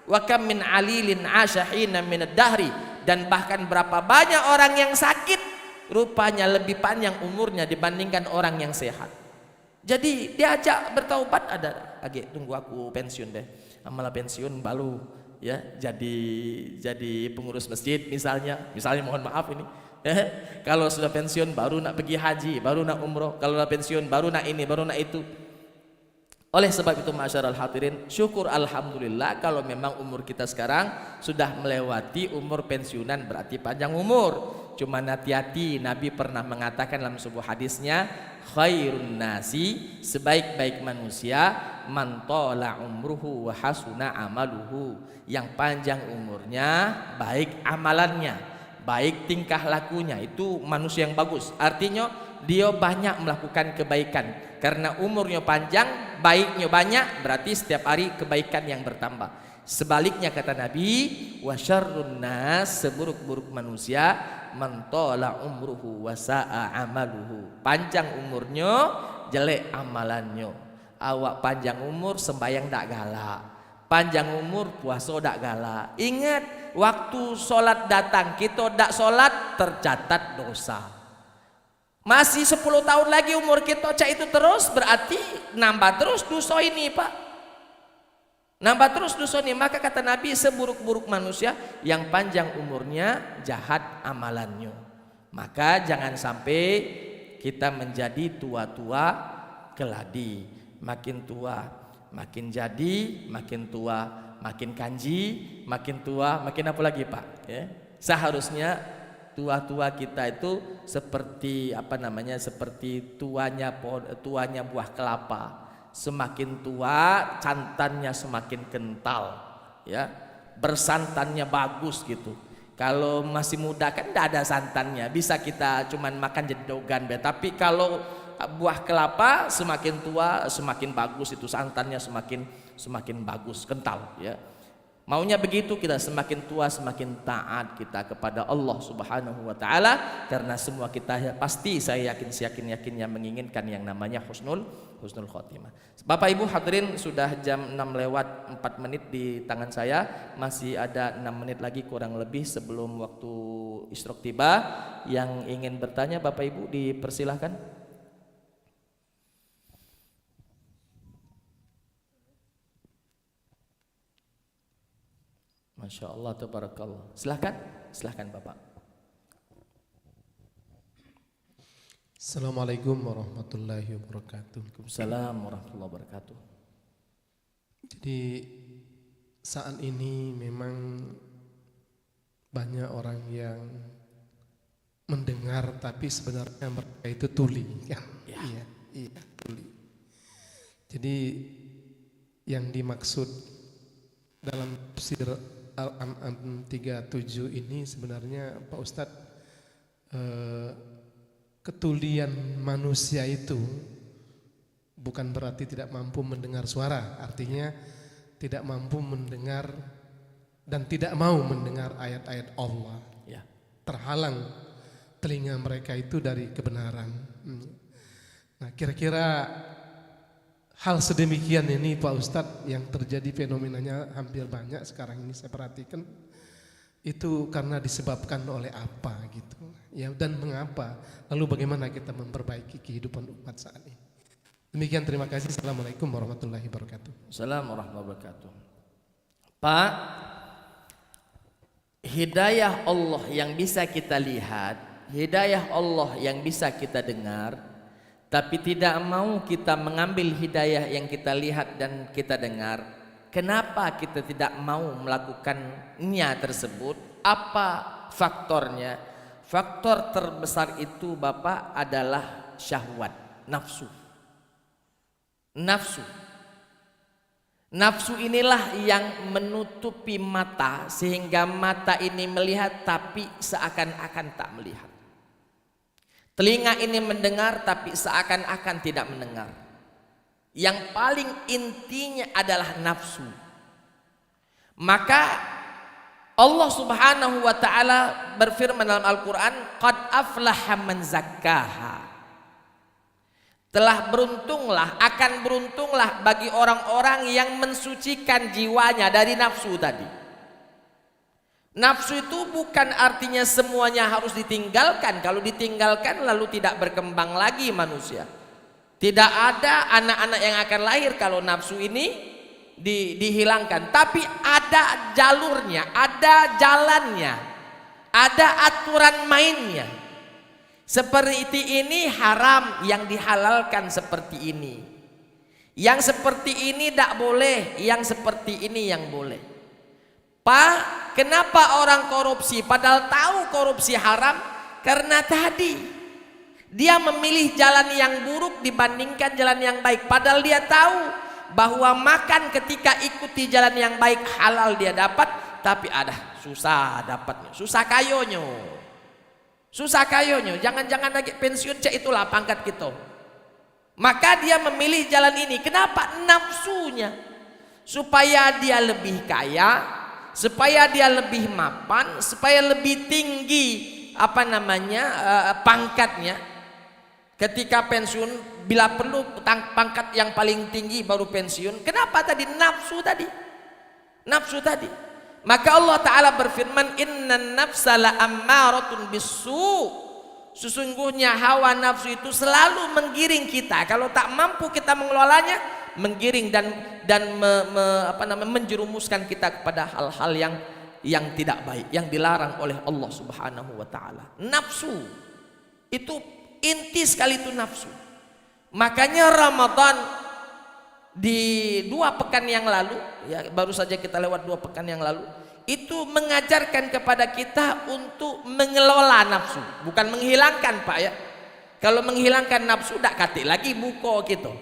Wa kam min alilin asyahina min ad-dahri. Dan bahkan berapa banyak orang yang sakit rupanya lebih panjang umurnya dibandingkan orang yang sehat. Jadi diajak bertaubat, ada lagi tunggu aku pensiun deh. Malah pensiun baru ya jadi pengurus masjid misalnya mohon maaf ini. Kalau sudah pensiun baru nak pergi haji, baru nak umroh. Kalau sudah pensiun baru nak ini, baru nak itu. Oleh sebab itu masyarul hadirin, syukur alhamdulillah kalau memang umur kita sekarang sudah melewati umur pensiunan, berarti panjang umur. Cuma hati-hati, Nabi pernah mengatakan dalam sebuah hadisnya, khairun nasi, sebaik-baik manusia, man tala umruhu wa hasuna amaluhu, yang panjang umurnya, baik amalannya, baik tingkah lakunya, itu manusia yang bagus. Artinya dia banyak melakukan kebaikan. Karena umurnya panjang, baiknya banyak, berarti setiap hari kebaikan yang bertambah. Sebaliknya kata Nabi, wa syarrun nas, seburuk-buruk manusia, man tala umruhu wa sa'a amaluhu. Panjang umurnya, jelek amalannya. Awak panjang umur sembahyang dak galak, panjang umur puasa dak galak. Ingat, waktu solat datang kita dak solat, tercatat dosa. Masih 10 tahun lagi umur kita cak itu terus, berarti nambah terus dosa ini, Pak. Nambah terus dosa ini. Maka kata Nabi, seburuk-buruk manusia yang panjang umurnya, jahat amalannya. Maka jangan sampai kita menjadi tua-tua keladi. Makin tua makin jadi, makin tua makin kanji, makin tua makin apa lagi, Pak ya? Seharusnya tua-tua kita itu seperti seperti tuanya buah kelapa. Semakin tua santannya semakin kental ya, bersantannya bagus gitu. Kalau masih muda kan tidak ada santannya, bisa kita cuman makan jadi dogan. Tapi kalau buah kelapa semakin tua semakin bagus, itu santannya semakin bagus, kental ya. Maunya begitu, kita semakin tua semakin taat kita kepada Allah Subhanahu wa taala, karena semua kita pasti, saya yakinnya menginginkan yang namanya husnul khotimah. Bapak Ibu hadirin, sudah jam 6 lewat 4 menit di tangan saya, masih ada 6 menit lagi kurang lebih sebelum waktu isyraq tiba. Yang ingin bertanya Bapak Ibu dipersilahkan. Masya Allah, tabarakallah. Silahkan Bapak. Assalamualaikum warahmatullahi wabarakatuh. Waalaikumsalam warahmatullahi wabarakatuh. Jadi saat ini memang banyak orang yang mendengar tapi sebenarnya mereka itu tuli kan? Ya. Iya, tuli. Jadi yang dimaksud dalam tafsir Al-An'am 37 ini sebenarnya Pak Ustadz, ketulian manusia itu bukan berarti tidak mampu mendengar suara, artinya tidak mampu mendengar dan tidak mau mendengar ayat-ayat Allah ya. Terhalang telinga mereka itu dari kebenaran. Nah, kira-kira hal sedemikian ini Pak Ustadz yang terjadi fenomenanya hampir banyak sekarang ini saya perhatikan, itu karena disebabkan oleh apa gitu ya, dan mengapa, lalu bagaimana kita memperbaiki kehidupan umat saat ini. Demikian, terima kasih. Assalamualaikum warahmatullahi wabarakatuh. Assalamualaikum warahmatullahi wabarakatuh. Pak, hidayah Allah yang bisa kita lihat, hidayah Allah yang bisa kita dengar, tapi tidak mau kita mengambil hidayah yang kita lihat dan kita dengar. Kenapa kita tidak mau melakukannya tersebut? Apa faktornya? Faktor terbesar itu Bapak adalah syahwat, nafsu. Nafsu inilah yang menutupi mata, sehingga mata ini melihat tapi seakan-akan tak melihat. Telinga ini mendengar tapi seakan-akan tidak mendengar. Yang paling intinya adalah nafsu. Maka Allah Subhanahu wa taala berfirman dalam Al-Qur'an, qad aflaha man zakkaha. Telah beruntunglah, akan beruntunglah bagi orang-orang yang mensucikan jiwanya dari nafsu tadi. Nafsu itu bukan artinya semuanya harus ditinggalkan. Kalau ditinggalkan lalu tidak berkembang lagi manusia. Tidak ada anak-anak yang akan lahir kalau nafsu ini dihilangkan. Tapi ada jalurnya, ada jalannya, ada aturan mainnya. Seperti ini haram, yang dihalalkan seperti ini. Yang seperti ini tidak boleh, yang seperti ini yang boleh. Pak, kenapa orang korupsi padahal tahu korupsi haram? Karena tadi dia memilih jalan yang buruk dibandingkan jalan yang baik. Padahal dia tahu bahwa makan ketika ikuti jalan yang baik halal dia dapat, tapi ada susah dapatnya, susah kayonyo. Susah kayonyo, jangan-jangan lagi pensiun cek itulah pangkat kita. Maka dia memilih jalan ini. Kenapa? Nafsunya. Supaya dia lebih kaya, supaya dia lebih mapan, supaya lebih tinggi pangkatnya. Ketika pensiun, bila perlu pangkat yang paling tinggi baru pensiun. Kenapa tadi? Nafsu tadi. Nafsu tadi. Maka Allah Ta'ala berfirman, innan nafsa la'ammaratun bisu. Sesungguhnya hawa nafsu itu selalu menggiring kita. Kalau tak mampu kita mengelolanya, menggiring dan menjerumuskan kita kepada hal-hal yang tidak baik, yang dilarang oleh Allah Subhanahu wa taala. Nafsu itu inti sekali, itu nafsu. Makanya Ramadan di 2 pekan yang lalu, ya baru saja kita lewat 2 pekan yang lalu, itu mengajarkan kepada kita untuk mengelola nafsu, bukan menghilangkan, Pak, ya. Kalau menghilangkan nafsu tidak kate lagi buka gitu.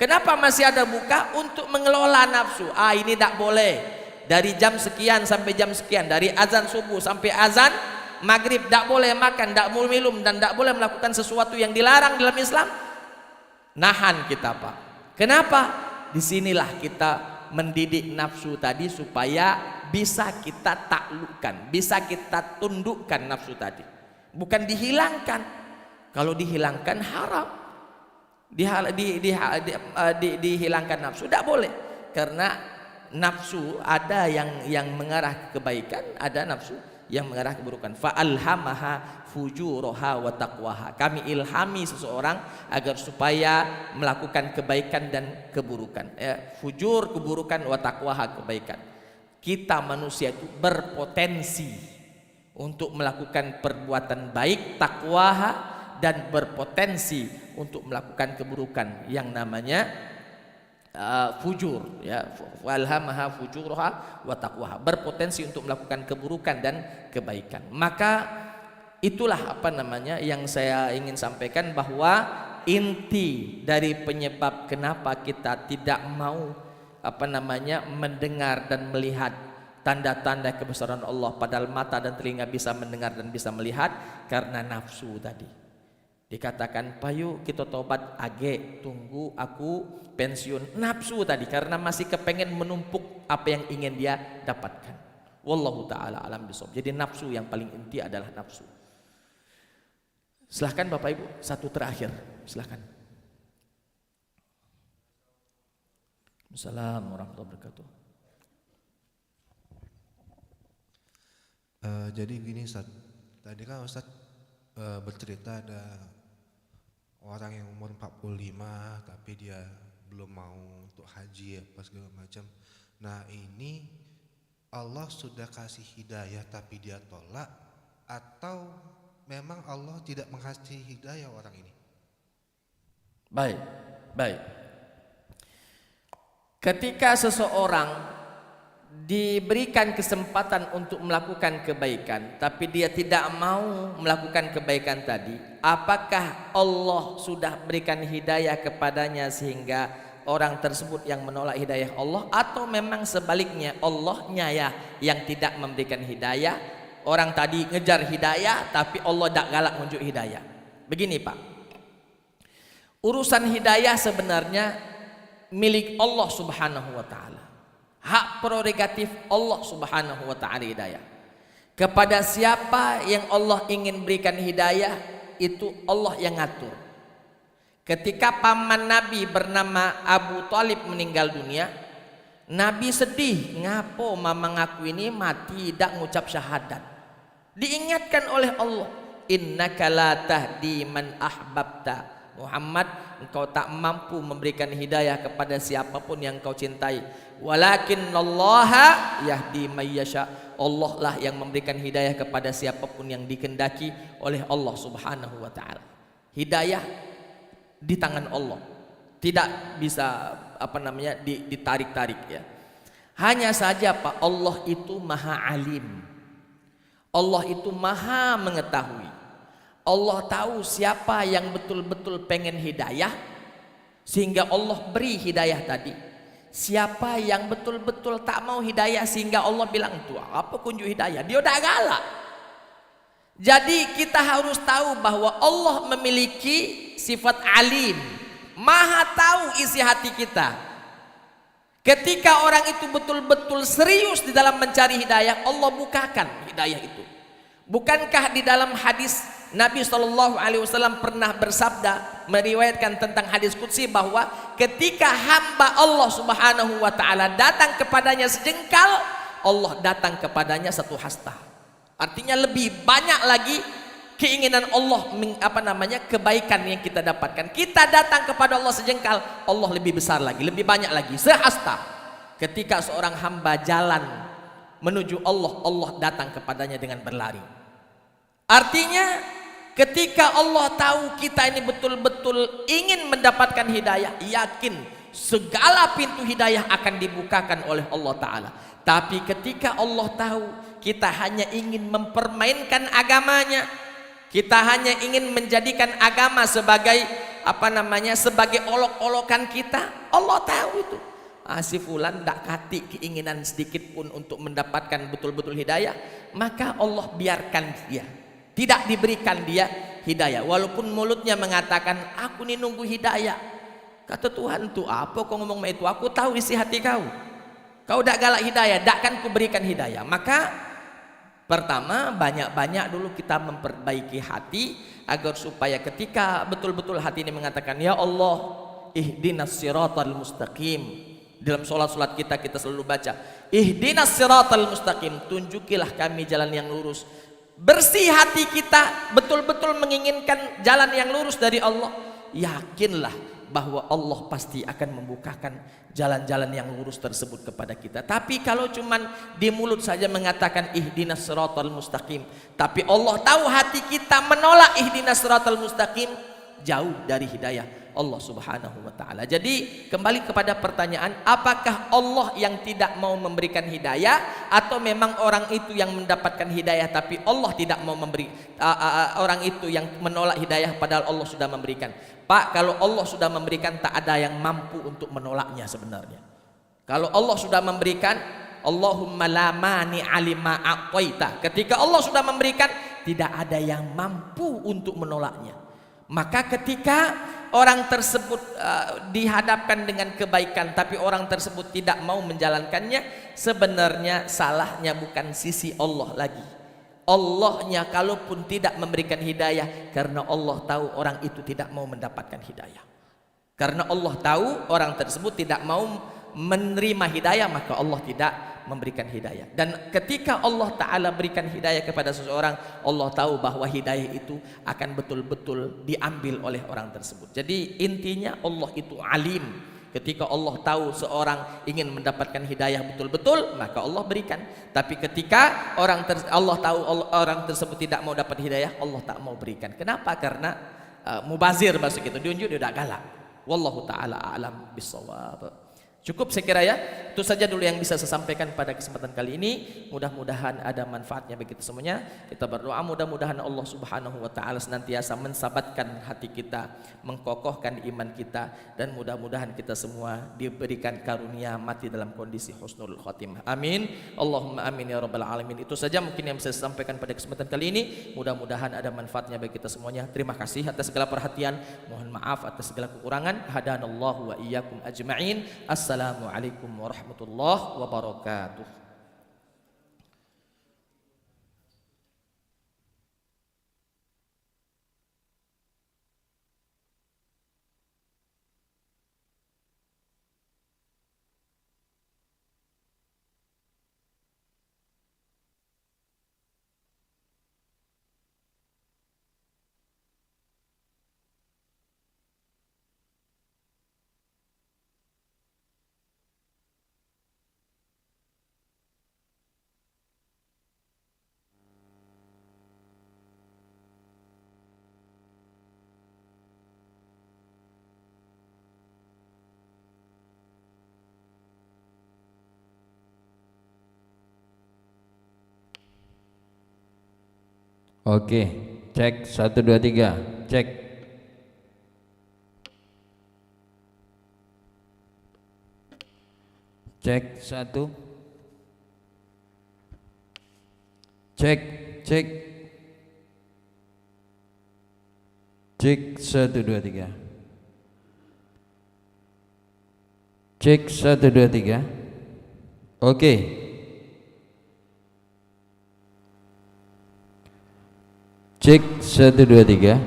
Kenapa masih ada buka? Untuk mengelola nafsu. Ini tidak boleh. Dari jam sekian sampai jam sekian, dari azan subuh sampai azan maghrib tidak boleh makan, tidak boleh minum, dan tidak boleh melakukan sesuatu yang dilarang dalam Islam. Nahan kita, Pak. Kenapa? Disinilah kita mendidik nafsu tadi supaya bisa kita taklukkan, bisa kita tundukkan nafsu tadi. Bukan dihilangkan. Kalau dihilangkan haram. Dihilangkan nafsu tidak boleh. Karena nafsu ada yang mengarah ke kebaikan, ada nafsu yang mengarah keburukan. Fa'alhamaha fujuraha wa taqwaha. Kami ilhami seseorang agar supaya melakukan kebaikan dan keburukan. Fujur keburukan, wa taqwaha kebaikan. Kita manusia itu berpotensi untuk melakukan perbuatan baik, taqwaha, dan berpotensi untuk melakukan keburukan yang namanya fujur, ya. Walhamaha fujurha wa taqwaha, berpotensi untuk melakukan keburukan dan kebaikan. Maka itulah yang saya ingin sampaikan, bahwa inti dari penyebab kenapa kita tidak mau mendengar dan melihat tanda-tanda kebesaran Allah, padahal mata dan telinga bisa mendengar dan bisa melihat, karena nafsu tadi. Dikatakan, payu kita tobat, age tunggu aku pensiun. Nafsu tadi, karena masih kepengen menumpuk apa yang ingin dia dapatkan. Wallahu ta'ala alam bisawab. Jadi nafsu yang paling inti adalah nafsu. Silahkan Bapak Ibu, satu terakhir, silahkan. Assalamualaikum warahmatullahi wabarakatuh. Jadi gini Ustaz, tadi kan Ustaz bercerita ada orang yang umur 45 tapi dia belum mau untuk haji apa segala macam. Nah ini Allah sudah kasih hidayah tapi dia tolak, atau memang Allah tidak mengasih hidayah orang ini? Baik. Ketika seseorang diberikan kesempatan untuk melakukan kebaikan tapi dia tidak mau melakukan kebaikan tadi, apakah Allah sudah berikan hidayah kepadanya sehingga orang tersebut yang menolak hidayah Allah, atau memang sebaliknya Allahnya yang tidak memberikan hidayah? Orang tadi ngejar hidayah tapi Allah tidak galak menunjuk hidayah. Begini Pak, urusan hidayah sebenarnya milik Allah Subhanahu wa taala. Hak prerogatif Allah Subhanahu wa taala hidayah. Kepada siapa yang Allah ingin berikan hidayah, itu Allah yang ngatur. Ketika paman Nabi bernama Abu Talib meninggal dunia, Nabi sedih, ngapo mamang aku ini mati tidak ngucap syahadat. Diingatkan oleh Allah, innaka la tahdi man ahbabta. Muhammad, engkau tak mampu memberikan hidayah kepada siapapun yang kau cintai. Walakinnallaha yahdi may yasha. Allah lah yang memberikan hidayah kepada siapapun yang dikehendaki oleh Allah Subhanahu wa taala. Hidayah di tangan Allah. Tidak bisa ditarik-tarik ya. Hanya saja Pak, Allah itu Maha Alim. Allah itu Maha mengetahui. Allah tahu siapa yang betul-betul pengen hidayah, sehingga Allah beri hidayah tadi. Siapa yang betul-betul tak mau hidayah, sehingga Allah bilang, tuh apa kunjuk hidayah, dia udah galak. Jadi kita harus tahu bahwa Allah memiliki sifat alim, Maha tahu isi hati kita. Ketika orang itu betul-betul serius di dalam mencari hidayah, Allah bukakan hidayah itu. Bukankah di dalam hadis Nabi SAW pernah bersabda, meriwayatkan tentang hadis qudsi, bahwa ketika hamba Allah Subhanahu wa taala datang kepadanya sejengkal, Allah datang kepadanya satu hasta. Artinya lebih banyak lagi keinginan Allah, kebaikan yang kita dapatkan. Kita datang kepada Allah sejengkal, Allah lebih besar lagi, lebih banyak lagi, sehasta. Ketika seorang hamba jalan menuju Allah, Allah datang kepadanya dengan berlari. Artinya ketika Allah tahu kita ini betul-betul ingin mendapatkan hidayah, yakin segala pintu hidayah akan dibukakan oleh Allah Ta'ala. Tapi ketika Allah tahu kita hanya ingin mempermainkan agamanya, kita hanya ingin menjadikan agama sebagai sebagai olok-olokan kita, Allah tahu itu. Si fulan tak kati keinginan sedikit pun untuk mendapatkan betul-betul hidayah, maka Allah biarkan dia, tidak diberikan dia hidayah. Walaupun mulutnya mengatakan, aku ini nunggu hidayah. Kata Tuhan, tuh apa kau ngomong itu? Aku tahu isi hati kau. Kau tak galak hidayah, takkan ku berikan hidayah. Maka pertama, banyak-banyak dulu kita memperbaiki hati, agar supaya ketika betul-betul hati ini mengatakan, ya Allah, ihdinas siratal mustaqim. Dalam sholat-sholat kita selalu baca, ihdinas siratal mustaqim, tunjukilah kami jalan yang lurus. Bersih hati kita, betul-betul menginginkan jalan yang lurus dari Allah, yakinlah bahwa Allah pasti akan membukakan jalan-jalan yang lurus tersebut kepada kita. Tapi kalau cuman di mulut saja mengatakan ihdinas siratal mustaqim, tapi Allah tahu hati kita menolak ihdinas siratal mustaqim, jauh dari hidayah Allah Subhanahu wa taala. Jadi kembali kepada pertanyaan, apakah Allah yang tidak mau memberikan hidayah, atau memang orang itu yang mendapatkan hidayah tapi Allah tidak mau memberi, orang itu yang menolak hidayah padahal Allah sudah memberikan? Pak, kalau Allah sudah memberikan, tak ada yang mampu untuk menolaknya sebenarnya. Kalau Allah sudah memberikan, Allahumma la mani'a lima a'taita. Ketika Allah sudah memberikan, tidak ada yang mampu untuk menolaknya. Maka ketika orang tersebut dihadapkan dengan kebaikan tapi orang tersebut tidak mau menjalankannya, sebenarnya salahnya bukan sisi Allah lagi. Allahnya kalaupun tidak memberikan hidayah, karena Allah tahu orang itu tidak mau mendapatkan hidayah. Karena Allah tahu orang tersebut tidak mau menerima hidayah, maka Allah tidak memberikan hidayah. Dan ketika Allah Ta'ala berikan hidayah kepada seseorang, Allah tahu bahwa hidayah itu akan betul-betul diambil oleh orang tersebut. Jadi intinya Allah itu alim. Ketika Allah tahu seorang ingin mendapatkan hidayah betul-betul, maka Allah berikan. Tapi ketika Allah tahu orang tersebut tidak mau dapat hidayah, Allah tak mau berikan. Kenapa? Karena mubazir masuk itu, diunjuk dia tidak galak. Wallahu ta'ala a'lam bissawab. Cukup saya kira ya. Itu saja dulu yang bisa saya sampaikan pada kesempatan kali ini. Mudah-mudahan ada manfaatnya bagi kita semuanya. Kita berdoa mudah-mudahan Allah Subhanahu wa taala senantiasa mensabatkan hati kita, mengkokohkan iman kita, dan mudah-mudahan kita semua diberikan karunia mati dalam kondisi husnul khotimah. Amin. Allahumma amin ya rabbal alamin. Itu saja mungkin yang bisa saya sampaikan pada kesempatan kali ini. Mudah-mudahan ada manfaatnya bagi kita semuanya. Terima kasih atas segala perhatian. Mohon maaf atas segala kekurangan. Hadanallahu wa iyyakum ajma'in. Assalamualaikum warahmatullahi wabarakatuh. Oke, cek 1 2 3, cek. Cek 1. Cek, cek. Cek 1 2 3. Cek 1 2 3. Oke. Cek 1 2 3.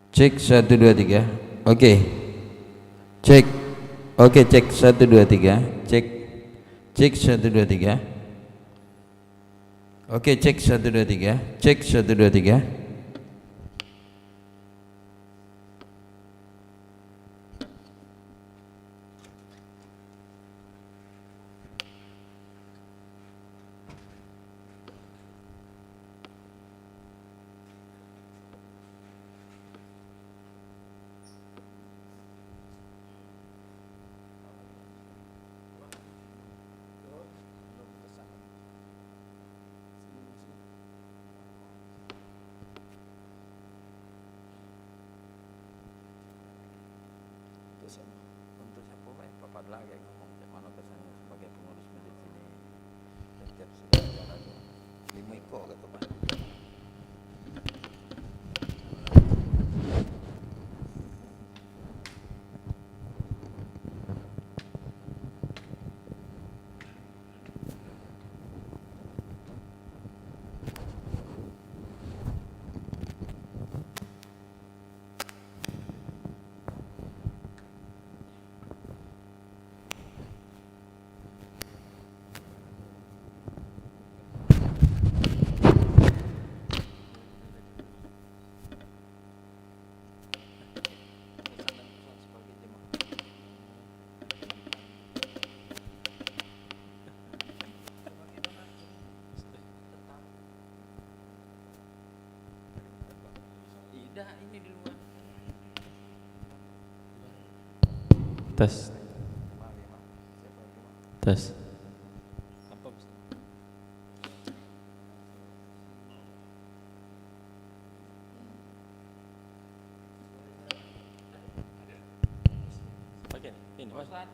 Cek 1 2 3. Oke. Cek. Oke, cek 1 2 3. Cek. Cek 1 2 3. Oke, cek 1 2 3. Cek 1 2 3. Untuk siapa main papat lagi ngomong cak mana kesannya sebagai pengurus masjid sini setiap sudah jalan 5 ekor kata Pak. Tidak, ini di luar. Tes. Tes. Apa Ustaz? Pakai ini. Pak Ustaz,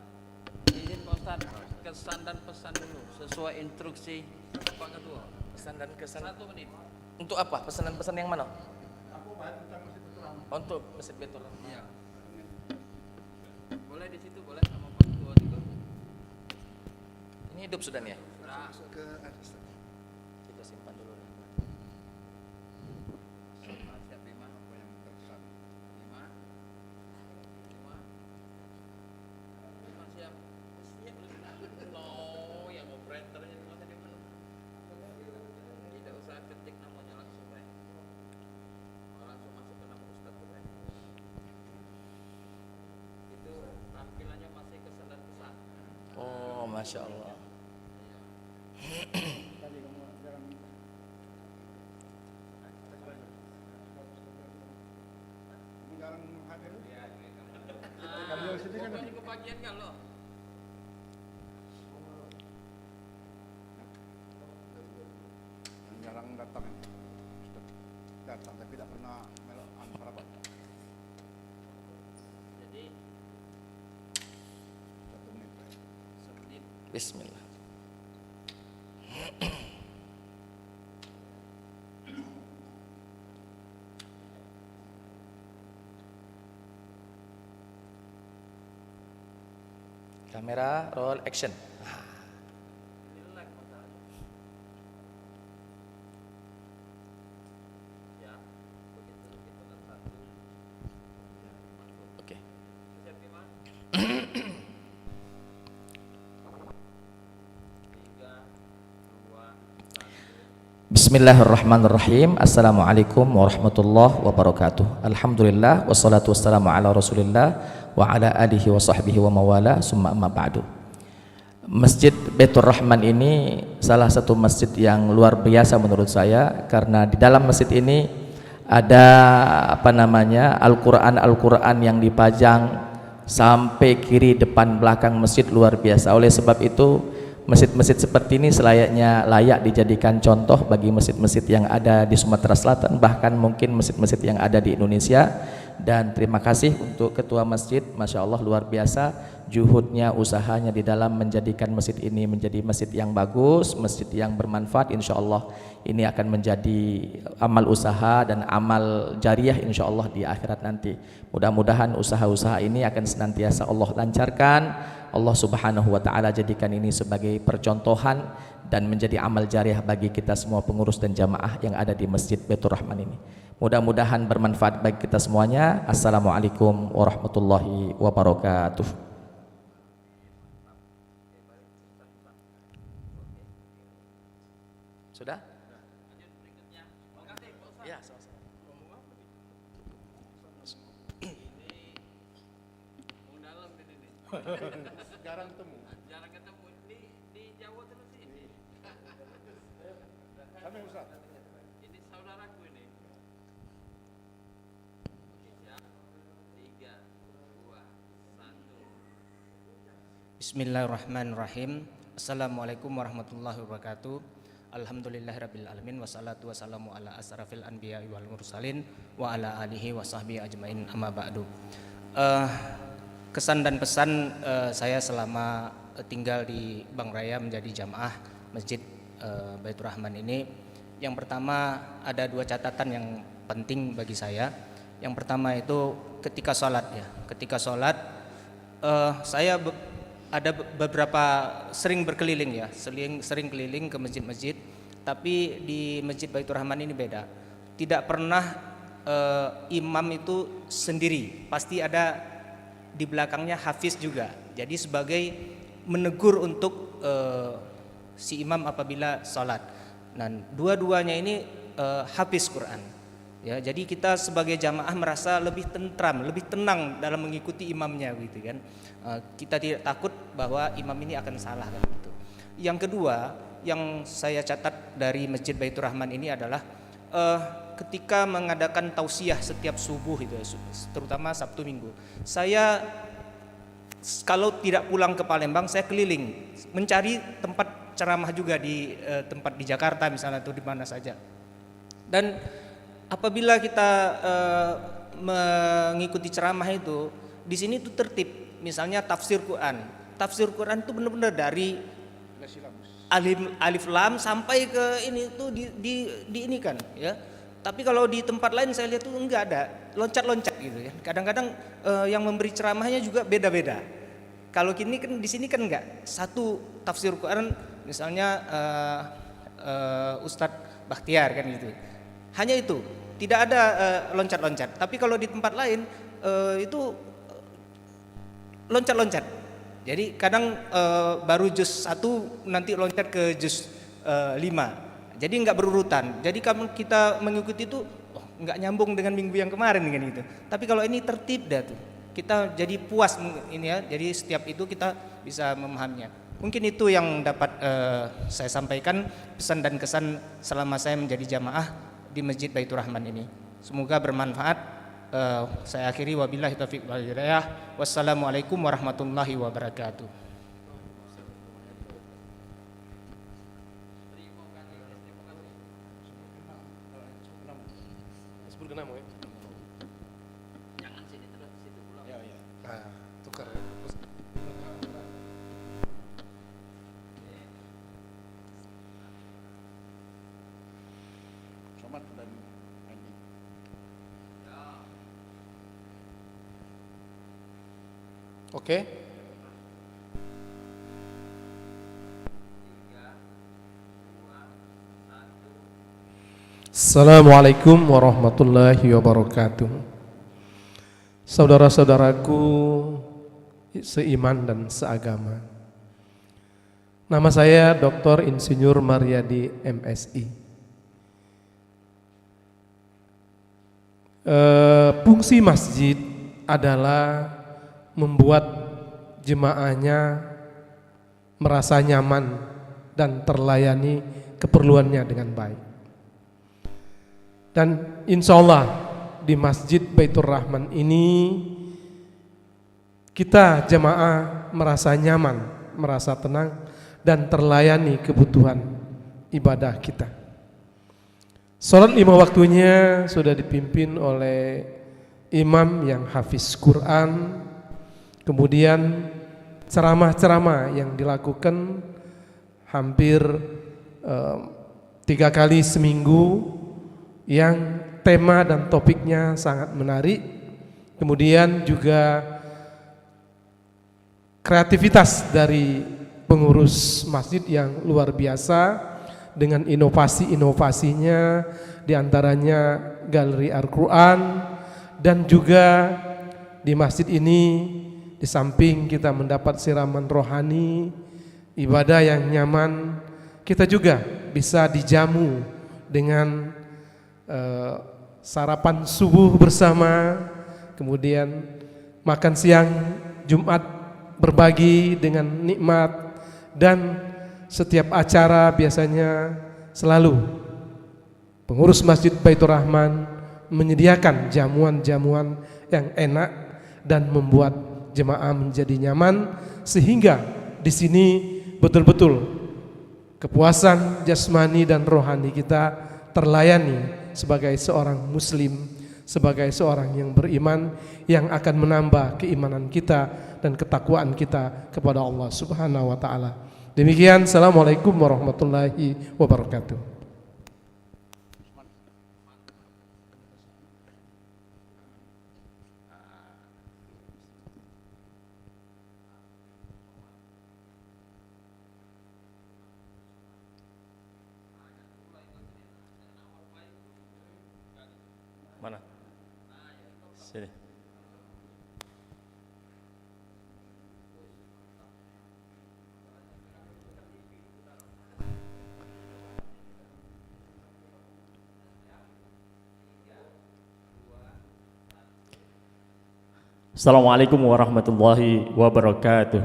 izin Pak Ustaz, kesan dan pesan dulu sesuai instruksi Pak Ketua. Pesan dan kesan. 1 menit. Untuk apa? Pesan dan pesan yang mana? Untuk Masjid Baitur Rahmah. Iya. Boleh di situ, boleh sama Pak Ketua juga. Ini hidup sudah nih ya? Nah, Kita simpan dulu. siap 5 apa yang tersesat? 5. 5 siap. Siap no, yang operatornya cuma tadi mana? Tidak usah ketik namanya langsung ya. Langsung masuk ke nama Ustaz tuh ya. Itu tampilannya masih kesan dan pesan. Oh, masya Allah. Pokoknya kebagian kan lo. Jarang datang, datang tapi tidak pernah melok sarapan. Jadi 1 menit. semenit. Bismillah. Kamera roll action. Oke. Bismillahirrahmanirrahim. Assalamualaikum warahmatullahi wabarakatuh. Alhamdulillah wassalatu wassalamu ala Rasulillah wa ala alihi wa sahbihi wa mawala summa amma ba'du. Masjid Baitur Rahman ini salah satu masjid yang luar biasa menurut saya, karena di dalam masjid ini ada Al-Qur'an yang dipajang sampai kiri depan belakang masjid, luar biasa. Oleh sebab itu masjid-masjid seperti ini selayaknya layak dijadikan contoh bagi masjid-masjid yang ada di Sumatera Selatan, bahkan mungkin masjid-masjid yang ada di Indonesia. Dan terima kasih untuk ketua masjid, Masya Allah luar biasa juhudnya, usahanya di dalam menjadikan masjid ini menjadi masjid yang bagus, masjid yang bermanfaat. Insya Allah ini akan menjadi amal usaha dan amal jariah insya Allah di akhirat nanti. Mudah-mudahan usaha-usaha ini akan senantiasa Allah lancarkan, Allah subhanahu wa ta'ala jadikan ini sebagai percontohan dan menjadi amal jariah bagi kita semua pengurus dan jamaah yang ada di Masjid Baitur Rahman ini. Mudah-mudahan bermanfaat bagi kita semuanya. Assalamualaikum warahmatullahi wabarakatuh. Sudah? Ya, sama-sama. Jarang ketemu. Jarang ketemu di Jawa terus ini. Kami Ustaz. Ini saudaraku ini. Oke, siap. 3, 2, 1. Bismillahirrahmanirrahim. Assalamualaikum warahmatullahi wabarakatuh. Alhamdulillahirabbil alamin wassalatu wassalamu ala asrafil anbiya wal mursalin wa ala alihi wa sahbihi ajmain amma ba'du. Kesan dan pesan saya selama tinggal di Bang Raya menjadi jamaah Masjid Baitur Rahman ini, yang pertama ada 2 catatan yang penting bagi saya. Yang pertama itu ketika sholat ya. Ketika sholat saya ada beberapa sering berkeliling ya, sering keliling ke masjid-masjid, tapi di Masjid Baitur Rahman ini beda. Tidak pernah imam itu sendiri, pasti ada di belakangnya hafiz juga. Jadi sebagai menegur untuk si imam apabila sholat. Dan dua-duanya ini hafiz Quran. Ya, jadi kita sebagai jamaah merasa lebih tentram, lebih tenang dalam mengikuti imamnya gitu kan. Kita tidak takut bahwa imam ini akan salah kan gitu. Yang kedua, yang saya catat dari Masjid Baitur Rahman ini adalah ketika mengadakan tausiah setiap subuh itu, terutama Sabtu Minggu. Saya kalau tidak pulang ke Palembang, saya keliling mencari tempat ceramah juga di tempat di Jakarta misalnya atau di mana saja. Dan apabila kita mengikuti ceramah itu, di sini itu tertib. Misalnya tafsir Quran. Tafsir Quran itu benar-benar dari alif lam sampai ke ini tuh di ini kan, ya. Tapi kalau di tempat lain saya lihat tuh enggak ada, loncat-loncat gitu ya. Kadang-kadang yang memberi ceramahnya juga beda-beda. Kalau kini kan di sini kan enggak. Satu tafsir Quran misalnya Ustadz Bakhtiar kan gitu. Hanya itu, tidak ada loncat-loncat. Tapi kalau di tempat lain itu loncat-loncat. Jadi kadang baru juz 1 nanti loncat ke juz 5. Jadi enggak berurutan. Jadi kalau kita mengikuti itu enggak nyambung dengan minggu yang kemarin kan gitu. Tapi kalau ini tertib dah tuh. Kita jadi puas ini ya. Jadi setiap itu kita bisa memahaminya. Mungkin itu yang dapat saya sampaikan, pesan dan kesan selama saya menjadi jamaah di Masjid Baitur Rahman ini. Semoga bermanfaat. Saya akhiri, wabillahi taufiq wal hidayah. Wassalamualaikum warahmatullahi wabarakatuh. Somad dan Andi. Oke. Assalamualaikum warahmatullahi wabarakatuh. Saudara-saudaraku seiman dan seagama. Nama saya Dr. Insinyur Maryadi MSI. Fungsi masjid adalah membuat jemaahnya merasa nyaman dan terlayani keperluannya dengan baik. Dan insya Allah di Masjid Baitur Rahman ini kita jemaah merasa nyaman, merasa tenang dan terlayani kebutuhan ibadah kita. Salat 5 waktunya sudah dipimpin oleh imam yang hafiz Quran. Kemudian ceramah-ceramah yang dilakukan hampir 3 kali seminggu yang tema dan topiknya sangat menarik. Kemudian juga kreativitas dari pengurus masjid yang luar biasa dengan inovasi-inovasinya, diantaranya galeri Al-Quran, dan juga di masjid ini di samping kita mendapat siraman rohani, ibadah yang nyaman, kita juga bisa dijamu dengan sarapan subuh bersama, kemudian makan siang Jumat berbagi dengan nikmat, dan setiap acara biasanya selalu pengurus Masjid Baitur Rahman menyediakan jamuan-jamuan yang enak dan membuat jemaah menjadi nyaman, sehingga di sini betul-betul kepuasan jasmani dan rohani kita terlayani sebagai seorang muslim, sebagai seorang yang beriman, yang akan menambah keimanan kita dan ketakwaan kita kepada Allah Subhanahu wa taala. Demikian, assalamualaikum warahmatullahi wabarakatuh. Mana? Sini. Assalamualaikum warahmatullahi wabarakatuh.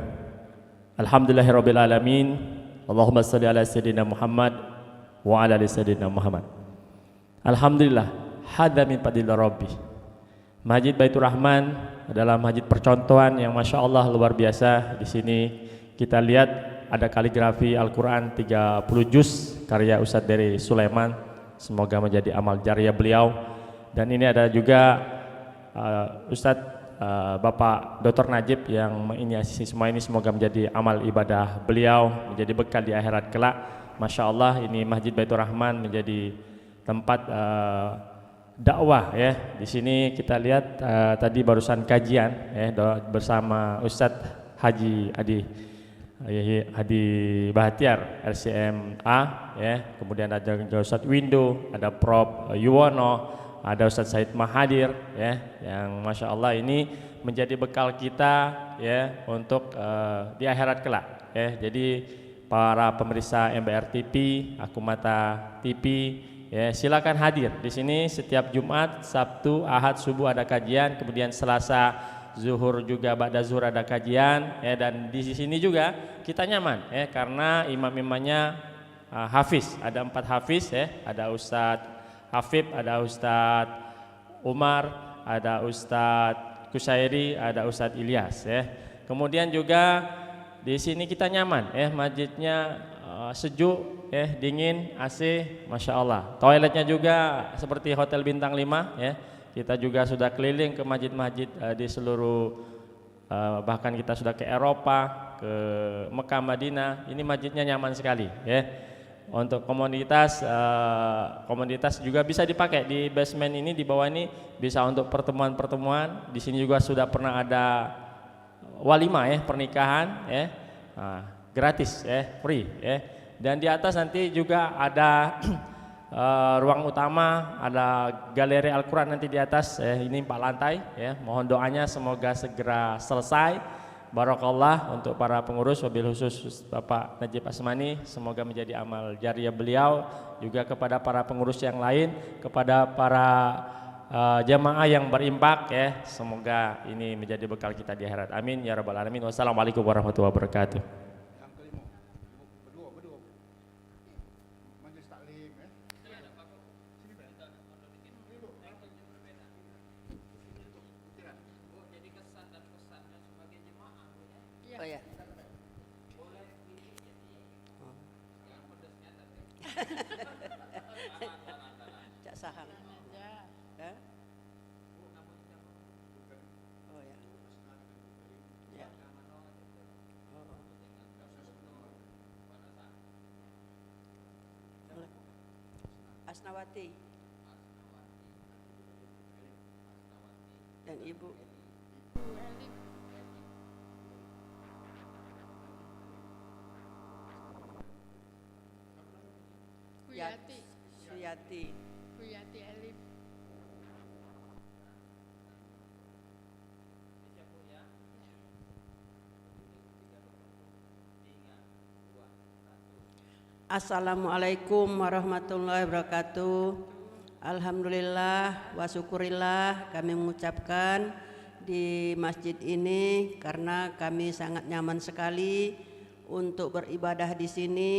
Alhamdulillahirabbil alamin. Allahumma shalli ala sayyidina Muhammad wa ala ali sayyidina Muhammad. Alhamdulillah, hadza min fadlil rabbi. Masjid Baitur Rahman adalah masjid percontohan yang Masya Allah luar biasa. Di sini kita lihat ada kaligrafi Al-Quran 30 juz karya Ustadz dari Sulaiman. Semoga menjadi amal jariah beliau. Dan ini ada juga Ustadz Bapak Dr. Najib yang menginisiasi semua ini, semoga menjadi amal ibadah beliau, menjadi bekal di akhirat kelak. Masya Allah, ini Masjid Baitur Rahman menjadi tempat dakwah ya. Di sini kita lihat tadi barusan kajian ya bersama Ustadz Haji Hadi Bahtiar LCMA ya. Kemudian ada Ustadz Windu, ada Prof Yuwono, ada Ustadz Said Mahadir ya, yang Masya Allah ini menjadi bekal kita ya untuk di akhirat kelak ya. Jadi para pemirsa MBR TV, Akumata TV ya, silakan hadir di sini setiap Jumat, Sabtu, Ahad subuh ada kajian, kemudian Selasa zuhur juga ba'da zuhur ada kajian ya. Dan di sini juga kita nyaman ya karena imam-imamnya hafiz, ada 4 hafiz ya, ada Ustadz Hafib, ada Ustadz Umar, ada Ustadz Kusairi, ada Ustadz Ilyas ya. Kemudian juga di sini kita nyaman ya, masjidnya sejuk ya, dingin, AC, Masya Allah. Toiletnya juga seperti hotel bintang 5 ya. Kita juga sudah keliling ke masjid-masjid di seluruh, bahkan kita sudah ke Eropa, ke Mekah, Madinah. Ini masjidnya nyaman sekali ya. Untuk komoditas juga bisa dipakai di basement ini, di bawah ini bisa untuk pertemuan-pertemuan. Di sini juga sudah pernah ada walimah ya, pernikahan ya, gratis ya, free ya. Dan di atas nanti juga ada ruang utama, ada galeri Al-Quran nanti di atas ini 4 lantai ya. Mohon doanya semoga segera selesai. Barakallah untuk para pengurus, wabil khusus Bapak Najib Asmani, semoga menjadi amal jariah beliau, juga kepada para pengurus yang lain, kepada para jamaah yang berimpak ya, semoga ini menjadi bekal kita di akhirat. Amin ya rabbal alamin. Wassalamualaikum warahmatullahi wabarakatuh. Yang kelima, berdua. Majelis taklim ya. Oh ya. Cak Sahang. Hah? Oh ya. Ya. Oh. Asnawati. Dan Ibu. Kuyati. Suyati. Kuyati Elif. Assalamualaikum warahmatullahi wabarakatuh. Alhamdulillah wa syukurillah kami mengucapkan di masjid ini karena kami sangat nyaman sekali untuk beribadah di sini.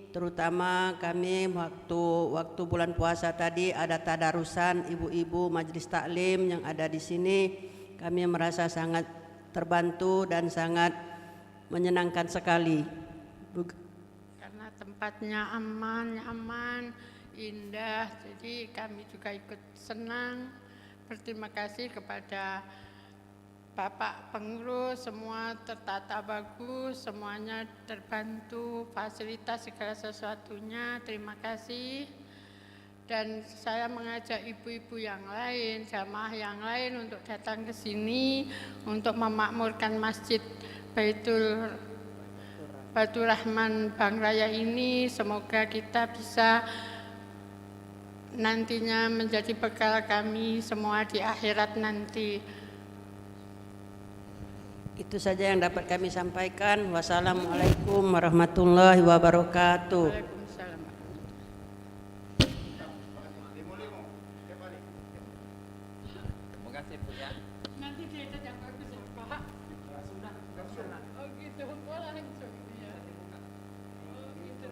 Terutama kami waktu bulan puasa tadi ada tadarusan ibu-ibu majelis taklim yang ada di sini. Kami merasa sangat terbantu dan sangat menyenangkan sekali. Karena tempatnya aman, indah, jadi kami juga ikut senang. Berterima kasih kepada Bapak pengurus, semua tertata bagus, semuanya terbantu, fasilitas segala sesuatunya. Terima kasih. Dan saya mengajak ibu-ibu yang lain, jamaah yang lain untuk datang ke sini untuk memakmurkan Masjid Baitur Rahman Bangraya ini. Semoga kita bisa nantinya menjadi bekal kami semua di akhirat nanti. Itu saja yang dapat kami sampaikan. Wassalamualaikum warahmatullahi wabarakatuh. Waalaikumsalam. Terima kasih Bu ya. Nanti diedit yang bagus ya Pak. Sudah. Oh gitu, oh langsung ya. Oh gitu.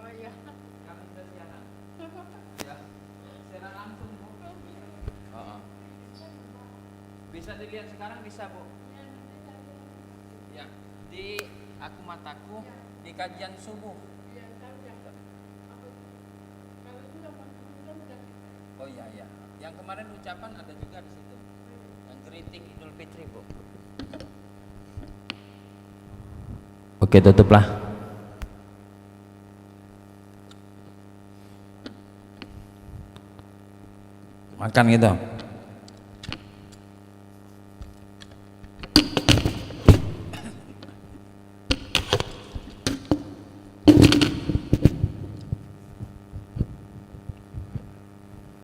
Oh iya. Kami sudah siaran. Ya, siaran langsung Bu. Bisa dilihat sekarang bisa Bu. Ya, di Aku Mataku di kajian subuh. Oh iya ya. Yang kemarin ucapan ada juga di situ. Yang greeting Idul Fitri Bu. Oke, tutuplah. Makan gitu.